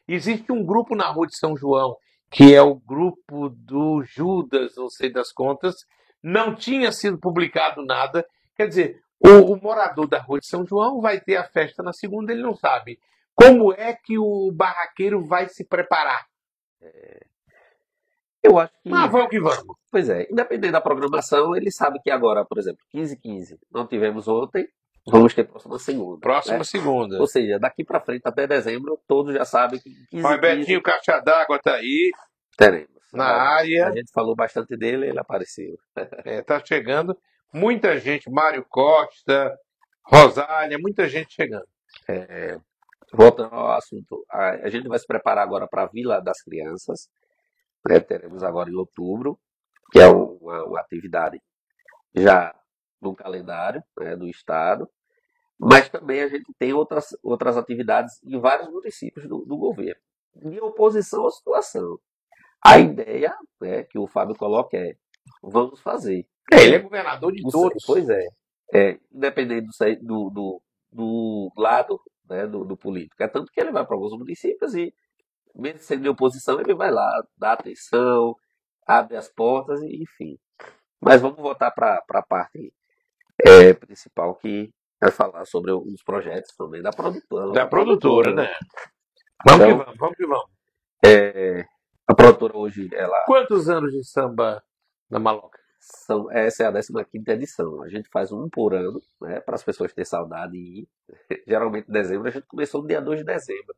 Existe um grupo na Rua de São João, que é o grupo do Judas, não sei das contas, não tinha sido publicado nada. Quer dizer, o morador da Rua de São João vai ter a festa na segunda, ele não sabe. Como é que o barraqueiro vai se preparar? Eu acho que, Mas vamos que vamos. pois é, independente da programação, ele sabe que agora, por exemplo, 15/15, não tivemos ontem, vamos ter próxima segunda. Próxima né? segunda. Ou seja, daqui para frente até dezembro, todos já sabem que 15/15 Mas Betinho Caixa d'Água tá aí, teremos. na área. A gente falou bastante dele, ele apareceu. Tá chegando. Muita gente, Mário Costa, Rosália, muita gente chegando. Voltando ao assunto, a gente vai se preparar agora para a Vila das Crianças, né? Teremos agora em outubro, que é uma atividade já no calendário, né, do Estado, mas também a gente tem outras atividades em vários municípios do governo, em oposição à situação. A ideia, né, que o Fábio coloca vamos fazer. Ele é governador de todos. Pois é. Independente do lado, né, do político. É tanto que ele vai para alguns municípios e, mesmo sendo de oposição, ele vai lá, dá atenção, abre as portas, enfim. Mas vamos voltar para a parte principal, que vai falar sobre os projetos também da produtora. Da produtora, né? Então, Vamos que vamos. a produtora hoje, ela Quantos anos de samba na Maloca? essa é a 15ª edição. A gente faz um por ano, né, para as pessoas terem saudade e ir. Geralmente em dezembro, a gente começou no dia 2 de dezembro,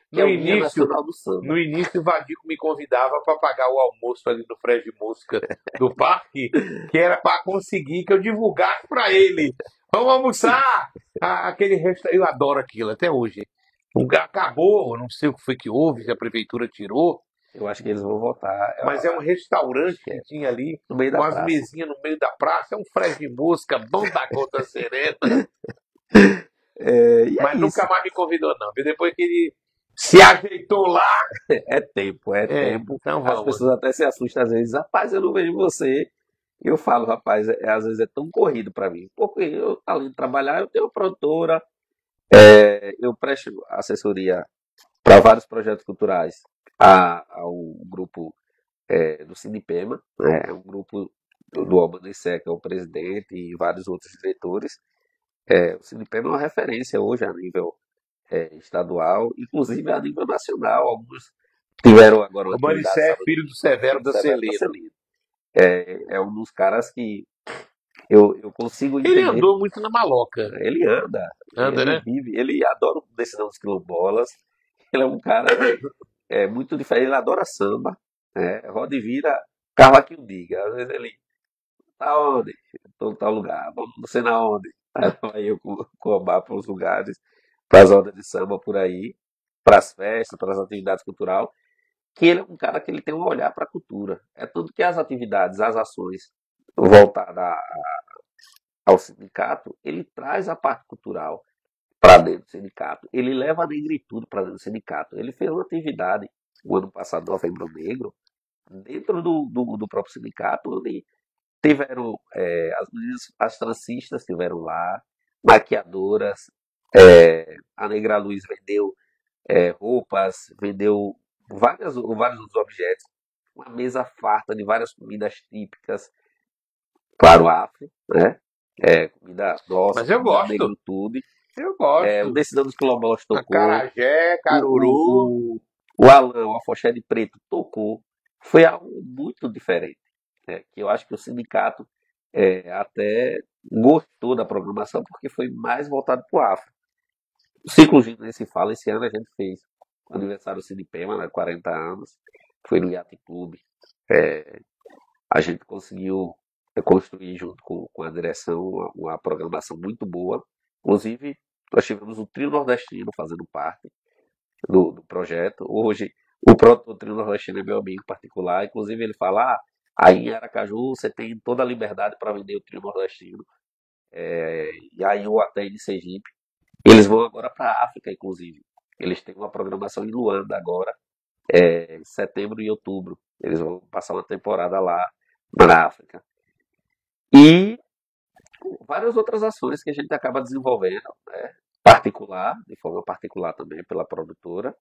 que é o Dia Nacional do Samba. No início, o Vadico me convidava para pagar o almoço ali no Fred Mosca do parque, que era para conseguir que eu divulgasse para ele. Vamos almoçar! Aquele restaurante, eu adoro aquilo até hoje. Acabou, não sei o que foi que houve, se a prefeitura tirou, Eu acho que eles vão voltar. mas é um restaurante que tinha ali, no meio da com as praça. mesinhas no meio da praça, é um Fred Mosca, bom da conta serena. E Mas é nunca isso. mais me convidou, não. E depois que ele se ajeitou lá. É tempo. Então As vamos. pessoas até se assustam às vezes. Rapaz, eu não vejo você. Eu falo, rapaz, às vezes é tão corrido para mim. Porque eu, além de trabalhar, eu tenho uma produtora, eu presto assessoria para vários projetos culturais ao grupo do Cinepema, né? É um grupo do Albanese, que é o presidente, e vários outros diretores. O Cinepema é uma referência hoje a nível estadual, inclusive a nível nacional. Alguns tiveram agora uma O Maricé é filho do Severo da Celina. É um dos caras que eu consigo entender. Ele andou muito na maloca. Ele anda, ele né? vive, ele adora o Decisão dos Quilombolas. Ele é um cara muito diferente, ele adora samba, né? Roda e vira, cavaquinho diga. Às vezes ele tá onde? Estou em tal lugar. Vamos, não sei na onde. Aí vai eu com o Obá para os lugares, para as rodas de samba por aí, para as festas, para as atividades culturais. Que ele é um cara que ele tem um olhar para a cultura. É tudo que as atividades, as ações voltadas ao sindicato, ele traz a parte cultural para dentro do sindicato. Ele leva a negritude para dentro do sindicato. Ele fez uma atividade o ano passado, Novembro Negro, dentro do próprio sindicato, onde tiveram as meninas, as transistas estiveram lá, maquiadoras, a Negra Luz vendeu roupas, vendeu vários outros objetos, uma mesa farta de várias comidas típicas, claro, afro, né? Comida nossa, Mas eu gosto. negritude. Eu gosto. O Decisão dos Quilombolas tocou. Acarajé, caruru. O Alan, o Afoxé de Preto, tocou. Foi algo muito diferente. Que eu acho que o sindicato até gostou da programação, porque foi mais voltado para o afro. O Ciclo Gino nem se fala, esse ano a gente fez o aniversário do Cinepema, né, 40 anos, foi no Yacht Clube. A gente conseguiu construir junto com a direção uma programação muito boa. Inclusive, nós tivemos o Trio Nordestino fazendo parte do projeto. Hoje, o próprio Trio Nordestino é meu amigo particular. Inclusive, ele fala, aí em Aracaju você tem toda a liberdade para vender o Trio Nordestino. E aí o até em Sergipe. Eles vão agora para a África, inclusive. Eles têm uma programação em Luanda agora, em setembro e outubro. Eles vão passar uma temporada lá na África. E várias outras ações que a gente acaba desenvolvendo, né? De forma particular também, pela produtora.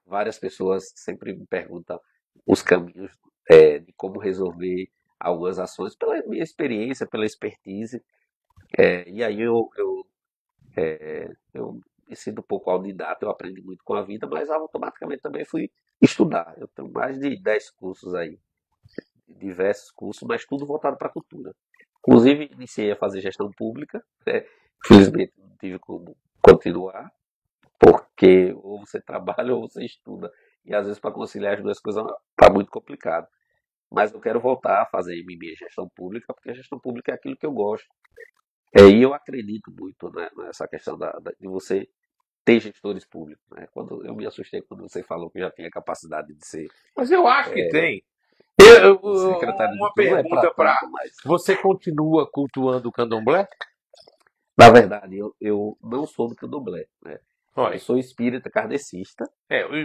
Várias pessoas sempre me perguntam os caminhos de como resolver algumas ações, pela minha experiência, pela expertise. E aí eu me sinto um pouco autodidata, eu aprendi muito com a vida, mas automaticamente também fui estudar. Eu tenho mais de 10 cursos aí, diversos cursos, mas tudo voltado para a cultura. Inclusive, iniciei a fazer gestão pública, infelizmente não tive como continuar, porque ou você trabalha ou você estuda, e às vezes para conciliar as duas coisas está muito complicado. Mas eu quero voltar a fazer MBA em gestão pública, porque a gestão pública é aquilo que eu gosto. E eu acredito muito, né, nessa questão de você ter gestores públicos. Né? Quando eu me assustei quando você falou que já tinha capacidade de ser. Mas eu acho que tem. Secretário Uma de tudo é pergunta para. tanto, mas... Você continua cultuando o candomblé? Na verdade, eu não sou do candomblé. Né? Olha. Eu sou espírita kardecista.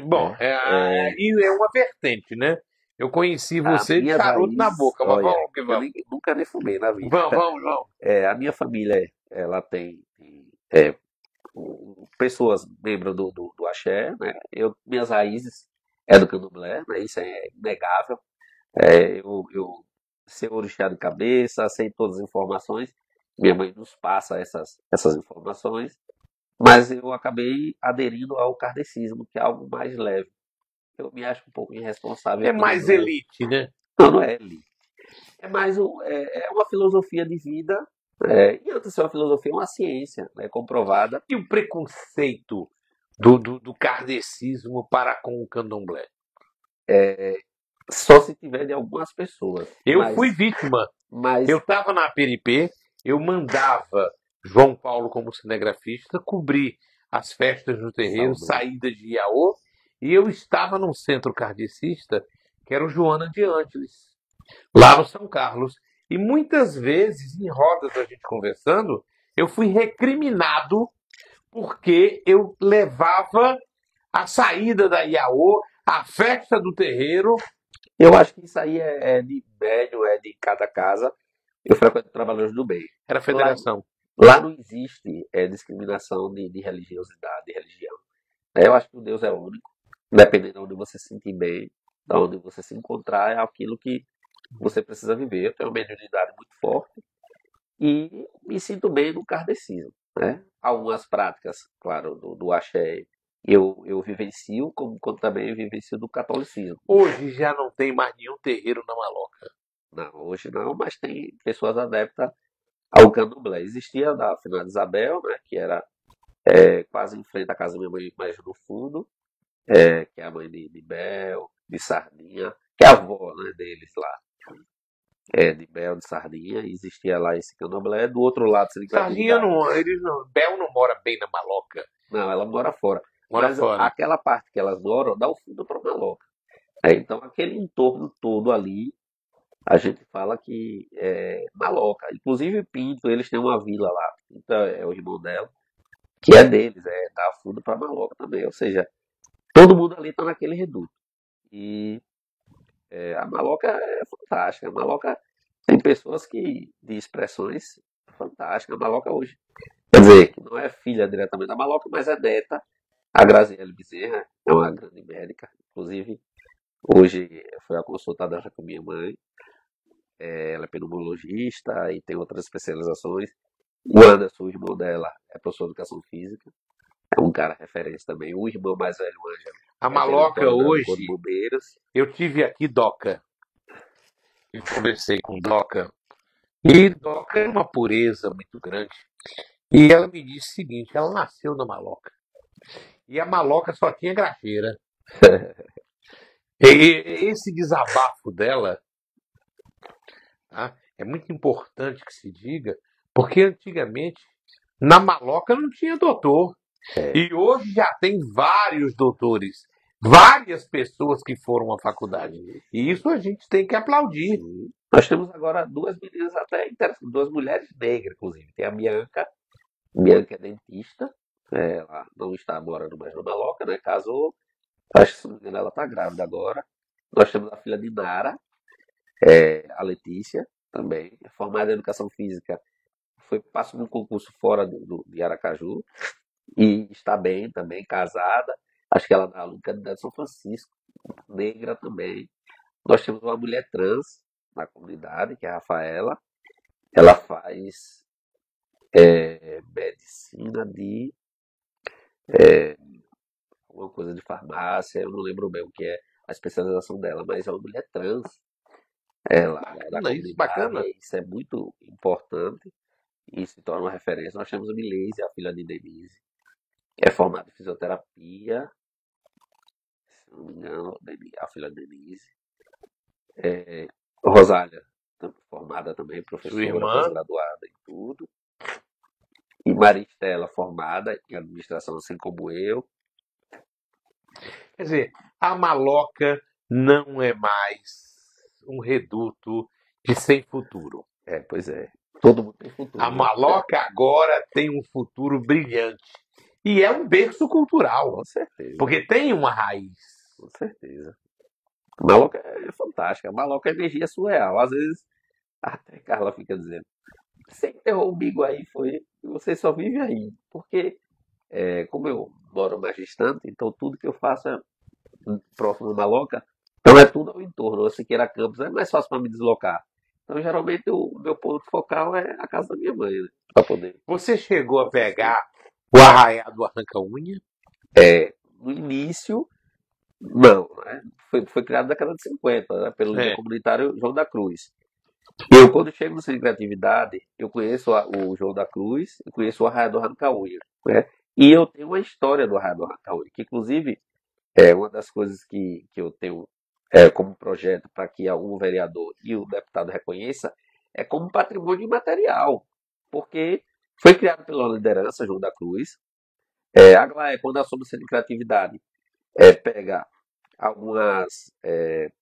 Bom, e é uma vertente, né? Eu conheci você de charuto na boca, mas vamos que vamos. Nunca nem fumei na vida. Vamos. A minha família, ela tem pessoas membros do axé, né? Minhas raízes é do candomblé, né? Isso é inegável. Eu sei orixá de cabeça, sei todas as informações, Minha mãe nos passa essas informações, mas eu acabei aderindo ao kardecismo, que é algo mais leve. Eu me acho um pouco irresponsável É por mais dizer. elite, né? Não, não é elite. É mais é uma filosofia de vida, e antes de ser uma filosofia, é uma ciência, né, comprovada. E o preconceito do kardecismo para com o candomblé? Só se tiver de algumas pessoas. Eu fui vítima. Mas Eu estava na PNP, eu mandava João Paulo, como cinegrafista, cobrir as festas no terreiro, Saudoso. saída de Iaô, e eu estava num centro kardecista, que era o Joana de Ângeles, lá no São Carlos. E muitas vezes, em rodas a gente conversando, eu fui recriminado porque eu levava a saída da Iaô, a festa do terreiro. eu acho que isso aí é de médio, é de cada casa. Eu frequento Trabalhadores do Bem. Era a federação. Lá não existe discriminação de religiosidade, de religião. Eu acho que o Deus é único. Dependendo de onde você se sentir bem, de onde você se encontrar, é aquilo que você precisa viver. Eu tenho uma mediunidade muito forte e me sinto bem no kardecismo, né? Algumas práticas, claro, do axé eu vivencio, como também vivencio do catolicismo. Hoje já não tem mais nenhum terreiro na Maloca. Não, hoje não, mas tem pessoas adeptas ao candomblé. Existia da Finada Isabel, né, que era quase em frente à casa da minha mãe, mais no fundo, que é a mãe de Bel, de Sardinha, que é a avó, né, deles lá. De Bel, de Sardinha, e existia lá esse candomblé. Do outro lado, se Sardinha não. Bel não mora bem na Maloca. Não, ela mora fora. Mora Mas fora. aquela parte que elas moram dá o fundo para Maloca. Então, aquele entorno todo ali, a gente fala que é Maloca. Inclusive, Pinto, eles têm uma vila lá. Pinto é o irmão dela, que é deles, dá fundo para Maloca também. Ou seja, todo mundo ali está naquele reduto. E a Maloca é fantástica. A Maloca tem pessoas de expressões fantásticas. A Maloca hoje, quer dizer, que não é filha diretamente da Maloca, mas é neta. A Graziele Bezerra é uma grande médica. Inclusive, hoje foi a consulta dela com minha mãe. Ela é pneumologista e tem outras especializações. O Anderson, o irmão dela, é professor de educação física. É um cara referência também. O irmão mais velho, o Ângelo. A Maloca hoje. De bombeiros. Eu tive aqui Doca. Eu conversei com Doca. E Doca é uma pureza muito grande. E ela me disse o seguinte: ela nasceu na Maloca. E a Maloca só tinha graxeira. E esse desabafo dela, tá, é muito importante que se diga, porque antigamente na Maloca não tinha doutor. E hoje já tem vários doutores, várias pessoas que foram à faculdade. E isso a gente tem que aplaudir. Sim. Nós temos agora duas meninas até interessantes, duas mulheres negras, inclusive. Tem a Bianca é dentista, ela não está morando mais na Maloca, né? Casou, acho que se não me engano ela está grávida agora. Nós temos a filha de Nara, a Letícia, também, é formada em educação física, passou num concurso fora de Aracaju e está bem também, casada. Acho que ela dá aula no Candidato de São Francisco, negra também. Nós temos uma mulher trans na comunidade, que é a Rafaela. Ela faz medicina de alguma coisa de farmácia, eu não lembro bem o que é a especialização dela, mas é uma mulher trans. Bacana. Isso é muito importante e se torna uma referência. Nós temos a Milese, a filha de Denise, que é formada em fisioterapia, se não me engano, a filha de Denise. Rosália, formada também, professora, pós-graduada em tudo. E Maristela, formada em administração, assim como eu. Quer dizer, a Maloca não é mais um reduto de sem futuro. Pois é. Todo mundo tem futuro. A Maloca agora tem um futuro brilhante. E é um berço cultural. Com certeza. Porque tem uma raiz. Com certeza. A Maloca é fantástica. A Maloca é energia surreal. Às vezes, até Carla fica dizendo: você enterrou o umbigo aí, você só vive aí. Porque, como eu moro mais distante, então tudo que eu faço é próximo da Maloca, então é tudo ao entorno. O Siqueira Campos é mais fácil para me deslocar. Então, geralmente, o meu ponto focal é a casa da minha mãe, né? Pra poder. Você chegou a pegar o arraiado do Arranca-Unha? No início, não, né? Foi criado na década de 50, né? Pelo líder É. comunitário João da Cruz. Eu, quando chego no Centro de Criatividade, eu conheço o João da Cruz, eu conheço o Arraiado do Arranca-Unha, né? E eu tenho uma história do Arraiado do Arranca-Unha, que inclusive é uma das coisas que eu tenho como projeto para que algum vereador e o deputado reconheça, é como patrimônio imaterial, porque foi criado pela liderança João da Cruz. A Glaé, quando assume o Centro de Criatividade, pega algumas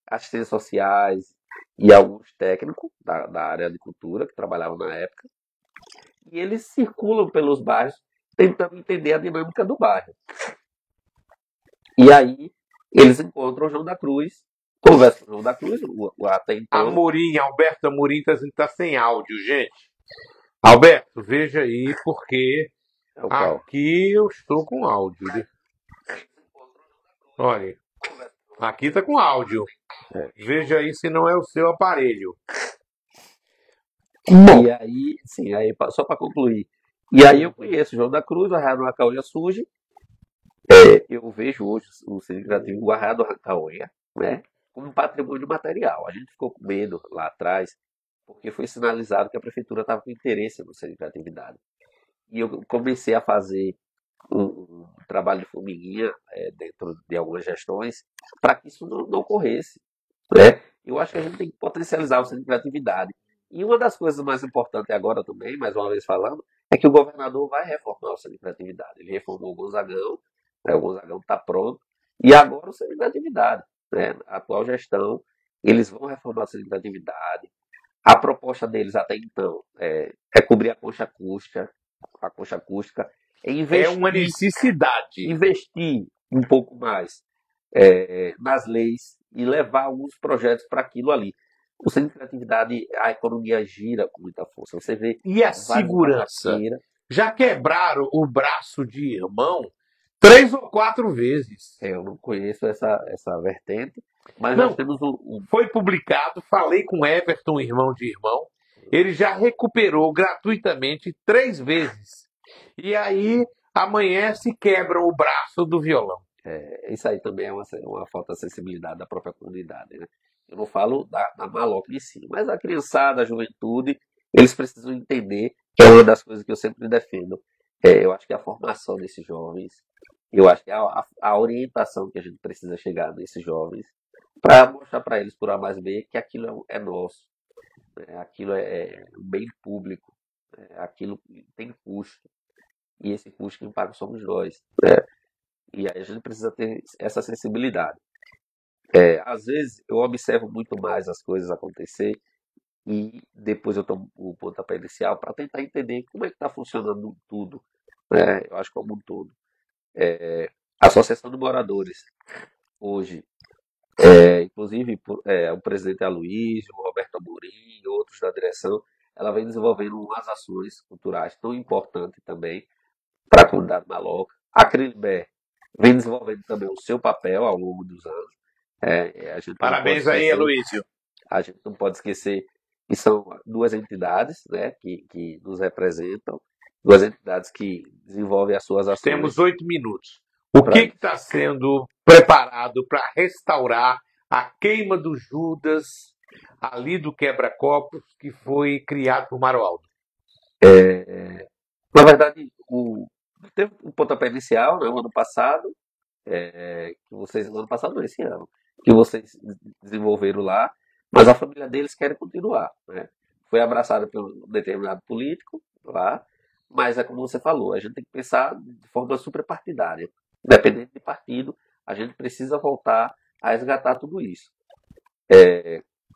assistências sociais e alguns técnicos da área de cultura que trabalhavam na época, e eles circulam pelos bairros tentando entender a dinâmica do bairro. E aí eles encontram o João da Cruz, conversam com o João da Cruz, até então. Amorim, Alberto Amorim tá sem áudio, gente. Alberto, veja aí, porque É o qual? aqui eu estou com áudio. Né? Olha, aqui tá com áudio. Veja aí se não é o seu aparelho. E aí, sim, aí, só para concluir. E aí eu conheço o João da Cruz, o Arraiado do Arranca-Unha surge. Eu vejo hoje o Centro Criativo, o Arraiado do Arranca-Unha, né, como um patrimônio material. A gente ficou com medo lá atrás, porque foi sinalizado que a prefeitura estava com interesse no Centro de Criatividade. E eu comecei a fazer um trabalho de formiguinha dentro de algumas gestões para que isso não ocorresse. Né? Eu acho que a gente tem que potencializar o centro de criatividade. E uma das coisas mais importantes agora também, mais uma vez falando, é que o governador vai reformar o centro de criatividade. Ele reformou o Gonzagão, né? O Gonzagão está pronto, e agora o centro de criatividade. Né? A atual gestão, eles vão reformar o centro de criatividade. A proposta deles até então é cobrir a concha acústica, é É uma necessidade. investir um pouco mais nas leis e levar alguns projetos para aquilo ali. O centro de criatividade, a economia gira com muita força. Você vê E a várias segurança? barraqueiras. Já quebraram o braço de irmão 3 ou 4 vezes. Eu não conheço essa vertente, mas Não. nós temos Foi publicado, falei com Everton, irmão de irmão. Ele já recuperou gratuitamente 3 vezes. E aí amanhece e quebra o braço do violão. Isso aí também é uma falta de sensibilidade da própria comunidade. Né? Eu não falo da maloca em si, mas a criançada, a juventude, eles precisam entender, que é uma das coisas que eu sempre defendo. Eu acho que a formação desses jovens, eu acho que a orientação que a gente precisa chegar nesses jovens, para mostrar para eles, por A mais B, que aquilo é nosso, né? Aquilo é um bem público, né? Aquilo tem custo, e esse custo quem paga somos nós. Né? E aí a gente precisa ter essa sensibilidade. Às vezes eu observo muito mais as coisas acontecer e depois eu tomo o pontapé inicial para tentar entender como é que está funcionando tudo. Né? Eu acho que como um todo. A Associação de Moradores, hoje, inclusive o presidente Aloysio, o Roberto Amorim e outros da direção, ela vem desenvolvendo umas ações culturais tão importantes também para a comunidade maloca. A Crilber vem desenvolvendo também o seu papel ao longo dos anos. Parabéns aí, Aloysio. A gente não pode esquecer que são 2 entidades, né, que nos representam, 2 entidades que desenvolvem as suas ações. Temos 8 minutos. O que está sendo preparado para restaurar a queima do Judas ali do quebra-copos que foi criado por Maroaldo? Na verdade, teve um pontapé inicial, né, o ano passado, no ano passado não, esse ano, que vocês desenvolveram lá, mas a família deles quer continuar. Né? Foi abraçada por um determinado político lá, mas é como você falou, a gente tem que pensar de forma superpartidária. Independente de partido, a gente precisa voltar a resgatar tudo isso.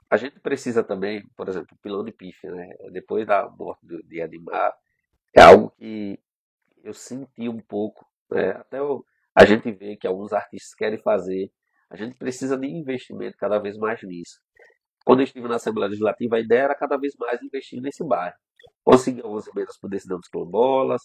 A gente precisa também, por exemplo, o pilão de pife, né? Depois da morte de Adimar, é algo que eu senti um pouco, né? Até a gente vê que alguns artistas querem fazer, a gente precisa de investimento cada vez mais nisso. Quando eu estive na Assembleia Legislativa, a ideia era cada vez mais investir nesse bairro. Conseguir algumas emendas por decisão dos quilombolas,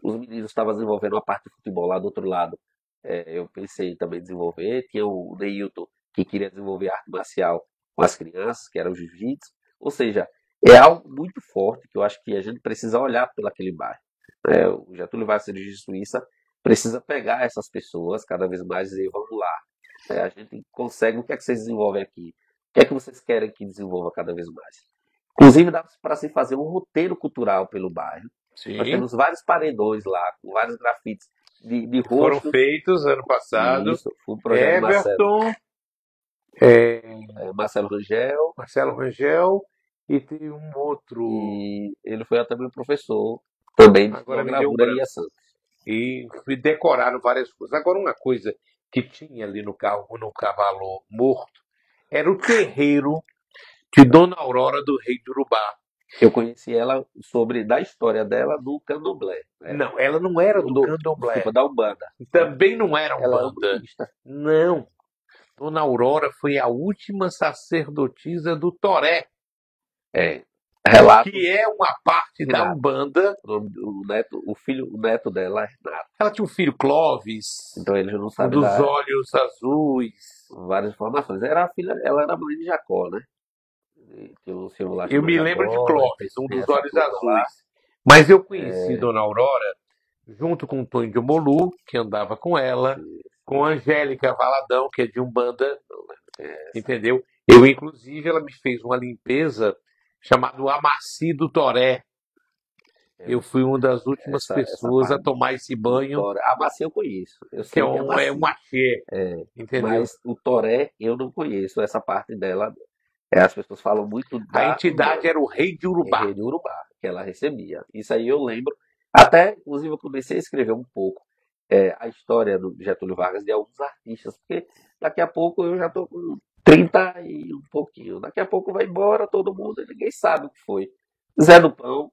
os meninos estavam desenvolvendo uma parte de futebol lá do outro lado. Eu pensei também em desenvolver. Tinha o Neilton, que queria desenvolver arte marcial com as crianças, que era o jiu-jitsu. Ou seja, é algo muito forte que eu acho que a gente precisa olhar pelo aquele bairro. O Getúlio Vargas de Suíça precisa pegar essas pessoas cada vez mais e dizer, vamos lá, a gente consegue, o que é que vocês desenvolvem aqui? O que é que vocês querem que desenvolva cada vez mais? Inclusive dá para se fazer um roteiro cultural pelo bairro. Nós Sim. temos vários paredões lá, com vários grafites de Foram rosto. feitos ano passado. Isso, foi um projeto do Everton, Marcelo Rangel, Marcelo Rangel e tem um outro. e ele foi também professor, também de Agora me deu um gravura branco. Lia Santos. E decoraram várias coisas. Agora, uma coisa que tinha ali no Cavalo Morto era o terreiro de Dona Aurora do Rei do Urubá. Eu conheci ela da história dela do candomblé. Não, ela não era do candomblé. Desculpa, da Umbanda. Também não era Ela era Umbanda. budista. Não. Dona Aurora foi a última sacerdotisa do Toré, Relato. que é uma parte da Renato. Umbanda. O neto dela é Renato. Ela tinha um filho, Clóvis, Então eles não um sabem dos olhos azuis. várias informações. Ela era mãe de Jacó, né? Tinha um senhor lá Eu chamado me lembro de Jacó, Clóvis, um tem dos essa olhos turma lá. azuis. Mas eu conheci Dona Aurora junto com o Tonho de Molu, que andava com ela, com a Angélica Valadão, que é de Umbanda, entendeu? Eu, inclusive, ela me fez uma limpeza chamada Amaci do Toré. Eu fui uma das últimas Essa pessoas a parte tomar esse banho, A Maci eu conheço. Eu que sei é que é um Maci. axé, entendeu? Mas o Toré eu não conheço. Essa parte dela, as pessoas falam muito A da entidade era o Rei de Urubá. Rei de Urubá, que ela recebia. Isso aí eu lembro. Até, inclusive, eu comecei a escrever um pouco a história do Getúlio Vargas de alguns artistas, porque daqui a pouco eu já estou com 30 e um pouquinho. Daqui a pouco vai embora todo mundo e ninguém sabe o que foi. Zé do Pão,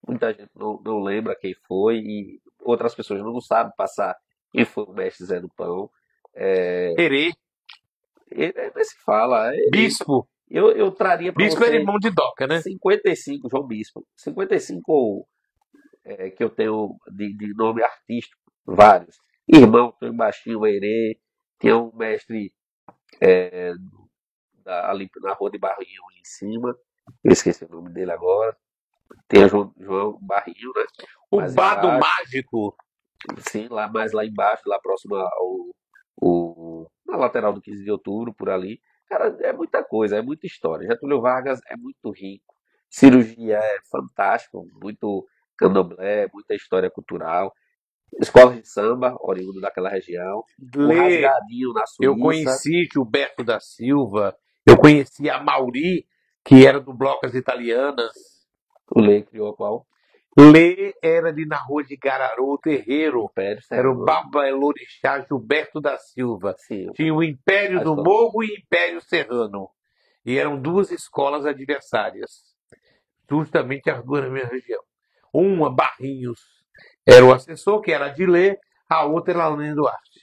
muita gente não lembra quem foi, e outras pessoas não sabem passar quem foi o mestre Zé do Pão. Herê, Ele se fala. Bispo. Eu traria para Bispo era você irmão de Doca, né? 55, João Bispo. 55 que eu tenho de nome artístico, vários. Irmão, tem baixinho, Herê, tinha um mestre ali na Rua de Barrinho em cima, eu esqueci o nome dele agora. Tem o João Barrinho, né? O Mais Bado embaixo. Mágico. Sim, mais lá embaixo, lá próximo na lateral do 15 de outubro, por ali. Cara, é muita coisa, é muita história. Getúlio Vargas é muito rico. Cirurgia é fantástico, muito candomblé, muita história cultural. Escolas de samba, oriundo daquela região. O Rasgadinho na Suíça. Eu conheci Gilberto da Silva, eu conheci a Mauri, que era do Bloco As Italianas. O Lê criou qual? Lê era ali na rua de Gararu, o terreiro. Império Era o Serrano. Babalorixá Gilberto da Silva. Sim, Tinha o Império A do escola. Morro e o Império Serrano. E eram duas escolas adversárias, justamente as duas na minha região. Uma, Barrinhos, era o assessor, que era de Lê, a outra era a Lênin Duarte.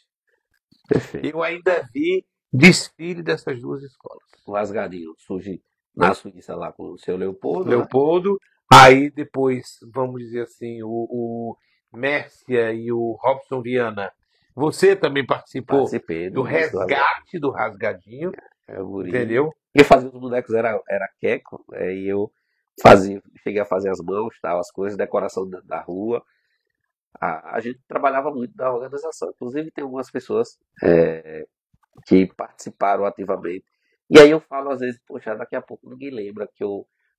Perfeito. Eu ainda vi desfile dessas duas escolas. O Rasgadinho surge na Suíça lá com o seu Leopoldo. né? Leopoldo, aí depois, vamos dizer assim, o Mércia e o Robson Viana. Você também participou Participei do início resgate do Rasgadinho, É o guri. entendeu? Quem fazia os bonecos era Queco, e eu cheguei a fazer as mãos, tal, as coisas, decoração da rua. A gente trabalhava muito da organização. Inclusive tem algumas pessoas que participaram ativamente. E aí eu falo às vezes, poxa, daqui a pouco ninguém lembra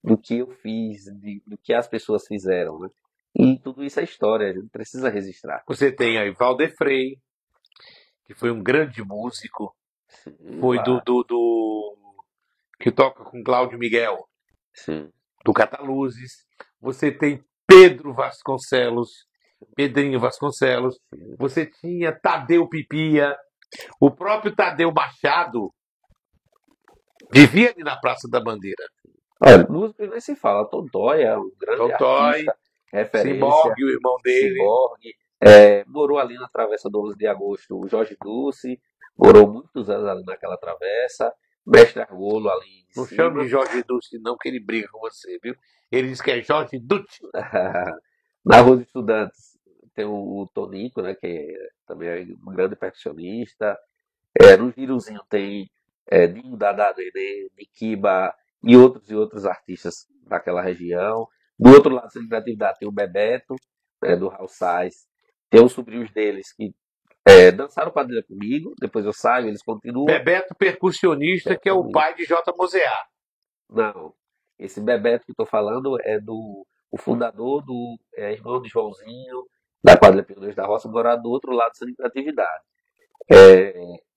do que eu fiz, do que as pessoas fizeram, né? E tudo isso é história, a gente precisa registrar. Você tem aí Valdefrei, que foi um grande músico, Sim, foi claro. que toca com Cláudio Miguel, Sim. do Cataluzes. Você tem Pedro Vasconcelos, Pedrinho Vasconcelos. Você tinha Tadeu Pipia, o próprio Tadeu Machado vivia ali na Praça da Bandeira. Olha, música nem se fala. Tontói é um grande Tontói, artista, referência. Ciborgue, o irmão dele. Ciborgue. Morou ali na Travessa do 11 de Agosto o Jorge Dulce, morou muitos anos ali naquela travessa. Mestre Argolo ali em Não cima. chame de Jorge Dulce, não, que ele briga com você, viu? Ele diz que é Jorge Dutti. Na Rua dos Estudantes tem o Tonico, né, que também é um grande percussionista. No Girozinho tem Dinho Dadá Nenê, Niquiba, e outros artistas daquela região. Do outro lado, Centro de Criatividade, tem o Bebeto, né, do Raul Sais. Tem os sobrinhos deles que dançaram quadrilha comigo, depois eu saio, eles continuam. Bebeto percussionista, que é o pai de J. Mosear. Não, esse Bebeto que eu tô falando é do o fundador do irmão de Joãozinho, da quadrilha Pioneiros da Roça, morado do outro lado do Centro de Criatividade.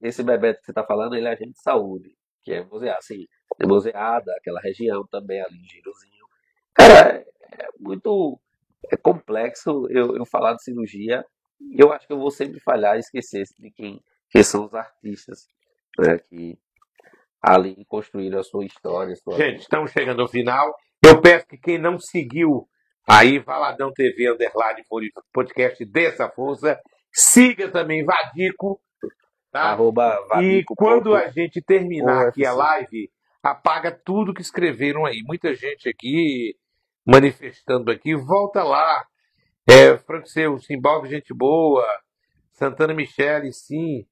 Esse Bebeto que você está falando, ele é agente de saúde, que é Moseada, assim, é Moseada, aquela região também ali de Girozinho. Cara, é muito complexo eu falar de cirurgia, e eu acho que eu vou sempre falhar e esquecer de quem são os artistas, né, que ali construíram a sua história, a sua Gente, vida. estamos chegando ao final. Eu peço que quem não seguiu aí, Valadão TV, underline, podcast dessa força, siga também Vadico, tá? Arroba E Vadico quando ponto a gente terminar aqui a UFC. live, apaga tudo que escreveram aí. Muita gente aqui manifestando aqui. Volta lá. Franco Seu, Simbaldo, gente boa. Santana Michele, sim.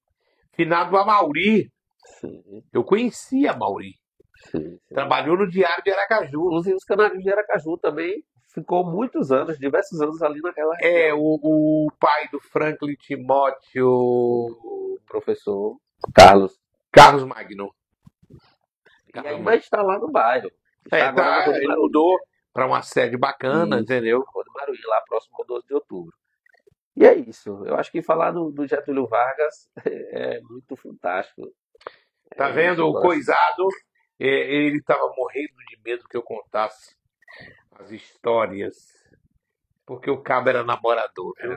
Finado Amauri. Sim, Eu conhecia a Mauri. sim. Trabalhou no Diário de Aracaju. Inclusive os Canarinhos de Aracaju também ficou muitos anos, diversos anos ali naquela região. O pai do Franklin Timóteo, O professor Carlos Magno. E ainda está lá no bairro. Está agora na Rua do Ele Maruí. mudou para uma sede bacana, Isso, entendeu? Rua do Maruí, lá próximo ao 12 de outubro. E é isso. Eu acho que falar do Getúlio Vargas é muito fantástico. Tá vendo? O coisado, ele estava morrendo de medo que eu contasse as histórias, porque o cabo era namorador, viu?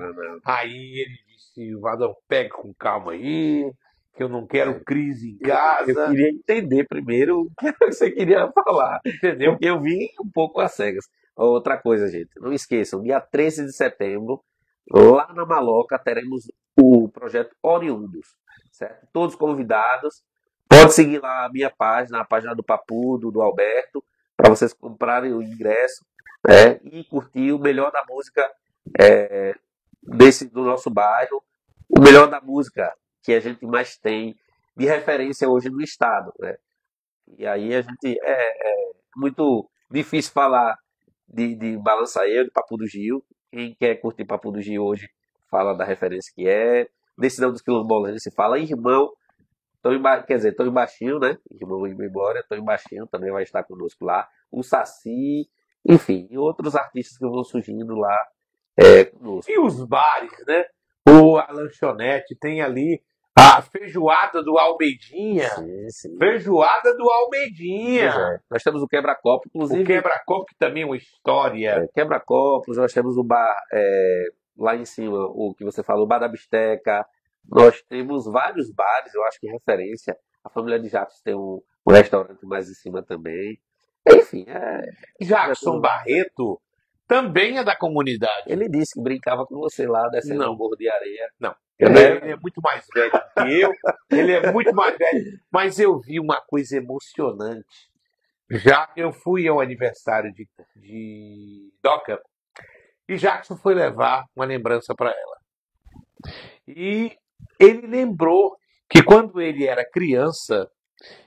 Aí ele disse, Vadão, pega com calma aí, que eu não quero crise em casa. Eu queria entender primeiro o que você queria falar, Entendeu? porque eu vim um pouco às cegas. Outra coisa, gente, não esqueçam, dia 13 de setembro, lá na Maloca, teremos o projeto Oriundos, certo? Todos convidados. Pode seguir lá a minha página, a página do Papudo, do Alberto, para vocês comprarem o ingresso, né, e curtir o melhor da música do nosso bairro, o melhor da música que a gente mais tem de referência hoje no estado, né? E aí a gente é muito difícil falar de Balançaeiro, de Papo do Gil. Quem quer curtir Papo do Gil hoje fala da referência que é. Decisão dos Quilombolas a gente fala irmão. Tão Baixinho, né? Irmão em memória, Tão Baixinho também vai estar conosco lá. O Saci, enfim, e outros artistas que vão surgindo lá conosco. E os bares, né? A lanchonete tem ali a feijoada do Almeidinha. Sim. Feijoada do Almeidinha. Nós temos o Quebra-Copo, inclusive. O Quebra-Copo que também é uma história. Quebra-Copos, nós temos o bar lá em cima, o que você falou, o Bar da Bisteca. Nós temos vários bares, eu acho que referência. A família de Jacques tem um restaurante mais em cima também. Enfim, Jackson Barreto também é da comunidade. Ele disse que brincava com você lá, descendo um morro de areia. Não. Ele é muito mais velho que eu. Ele é muito mais velho. Mas eu vi uma coisa emocionante. Já eu fui ao aniversário de Doca e Jackson foi levar uma lembrança para ela. E ele lembrou que quando ele era criança,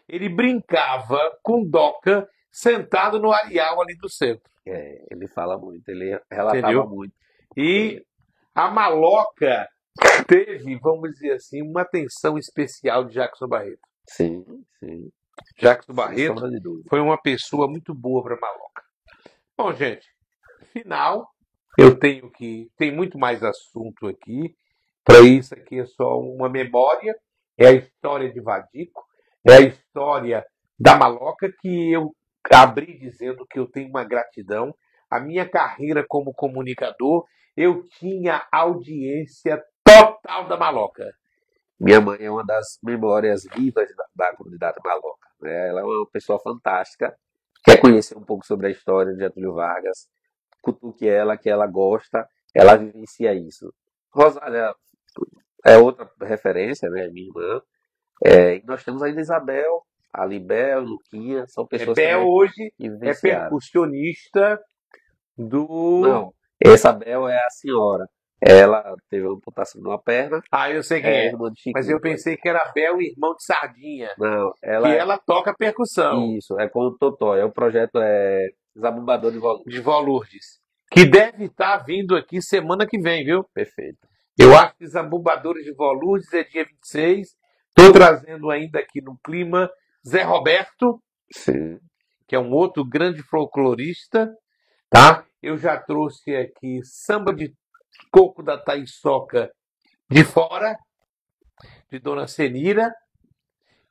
ele brincava com Doca sentado no areal ali do centro. Ele fala muito, ele relatava muito. E a Maloca teve, vamos dizer assim, uma atenção especial de Jackson Barreto. Sim. Jackson Barreto foi uma pessoa muito boa para Maloca. Bom, gente, final, tem muito mais assunto aqui. Para isso aqui é só uma memória, é a história de Vadico, é a história da Maloca que eu abri dizendo que eu tenho uma gratidão. A minha carreira como comunicador, eu tinha audiência total da Maloca. Minha mãe é uma das memórias vivas da comunidade Maloca. Né? Ela é uma pessoa fantástica, quer conhecer um pouco sobre a história de Getúlio Vargas, cutuque ela, que ela gosta, ela vivencia isso. Rosália é outra referência, né? Minha irmã. E nós temos ainda Isabel, a Libel, Luquinha, são pessoas que hoje é percussionista do... Não, essa Bel é a senhora. Ela teve uma amputação numa perna, Ah, eu sei quem é é. irmã de Mas Chiquinho. eu pensei que era Bel, irmão de Sardinha. Não, Que ela ela toca percussão isso, é com o Totó. O projeto é Zabumbador de Volume. de Vó Lourdes. Que deve estar vindo aqui semana que vem, viu? Perfeito. Eu acho que Zabumbeadores de Vó Lourdes é dia 26. Estou trazendo ainda aqui no clima Zé Roberto, Sim. que é um outro grande folclorista, tá? Eu já trouxe aqui Samba de Coco da Taiçoca de Fora, de Dona Senira,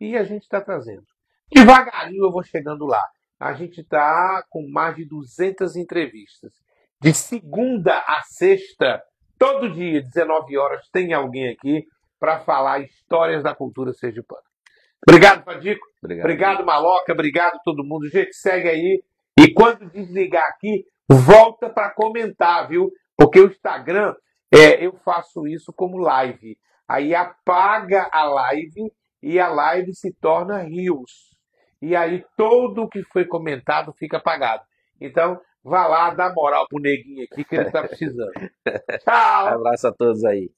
e a gente está trazendo. Devagarinho eu vou chegando lá. A gente está com mais de 200 entrevistas. De segunda a sexta, todo dia, 19 horas, tem alguém aqui para falar histórias da cultura sergipana. Obrigado, Fadico. Obrigado, Maloca. Obrigado, todo mundo. Gente, segue aí. E quando desligar aqui, volta para comentar, viu? Porque o Instagram, eu faço isso como live. Aí apaga a live e a live se torna Reels. E aí todo o que foi comentado fica apagado. Então, vá lá, dá moral pro neguinho aqui que ele está precisando. Tchau! Abraço a todos aí.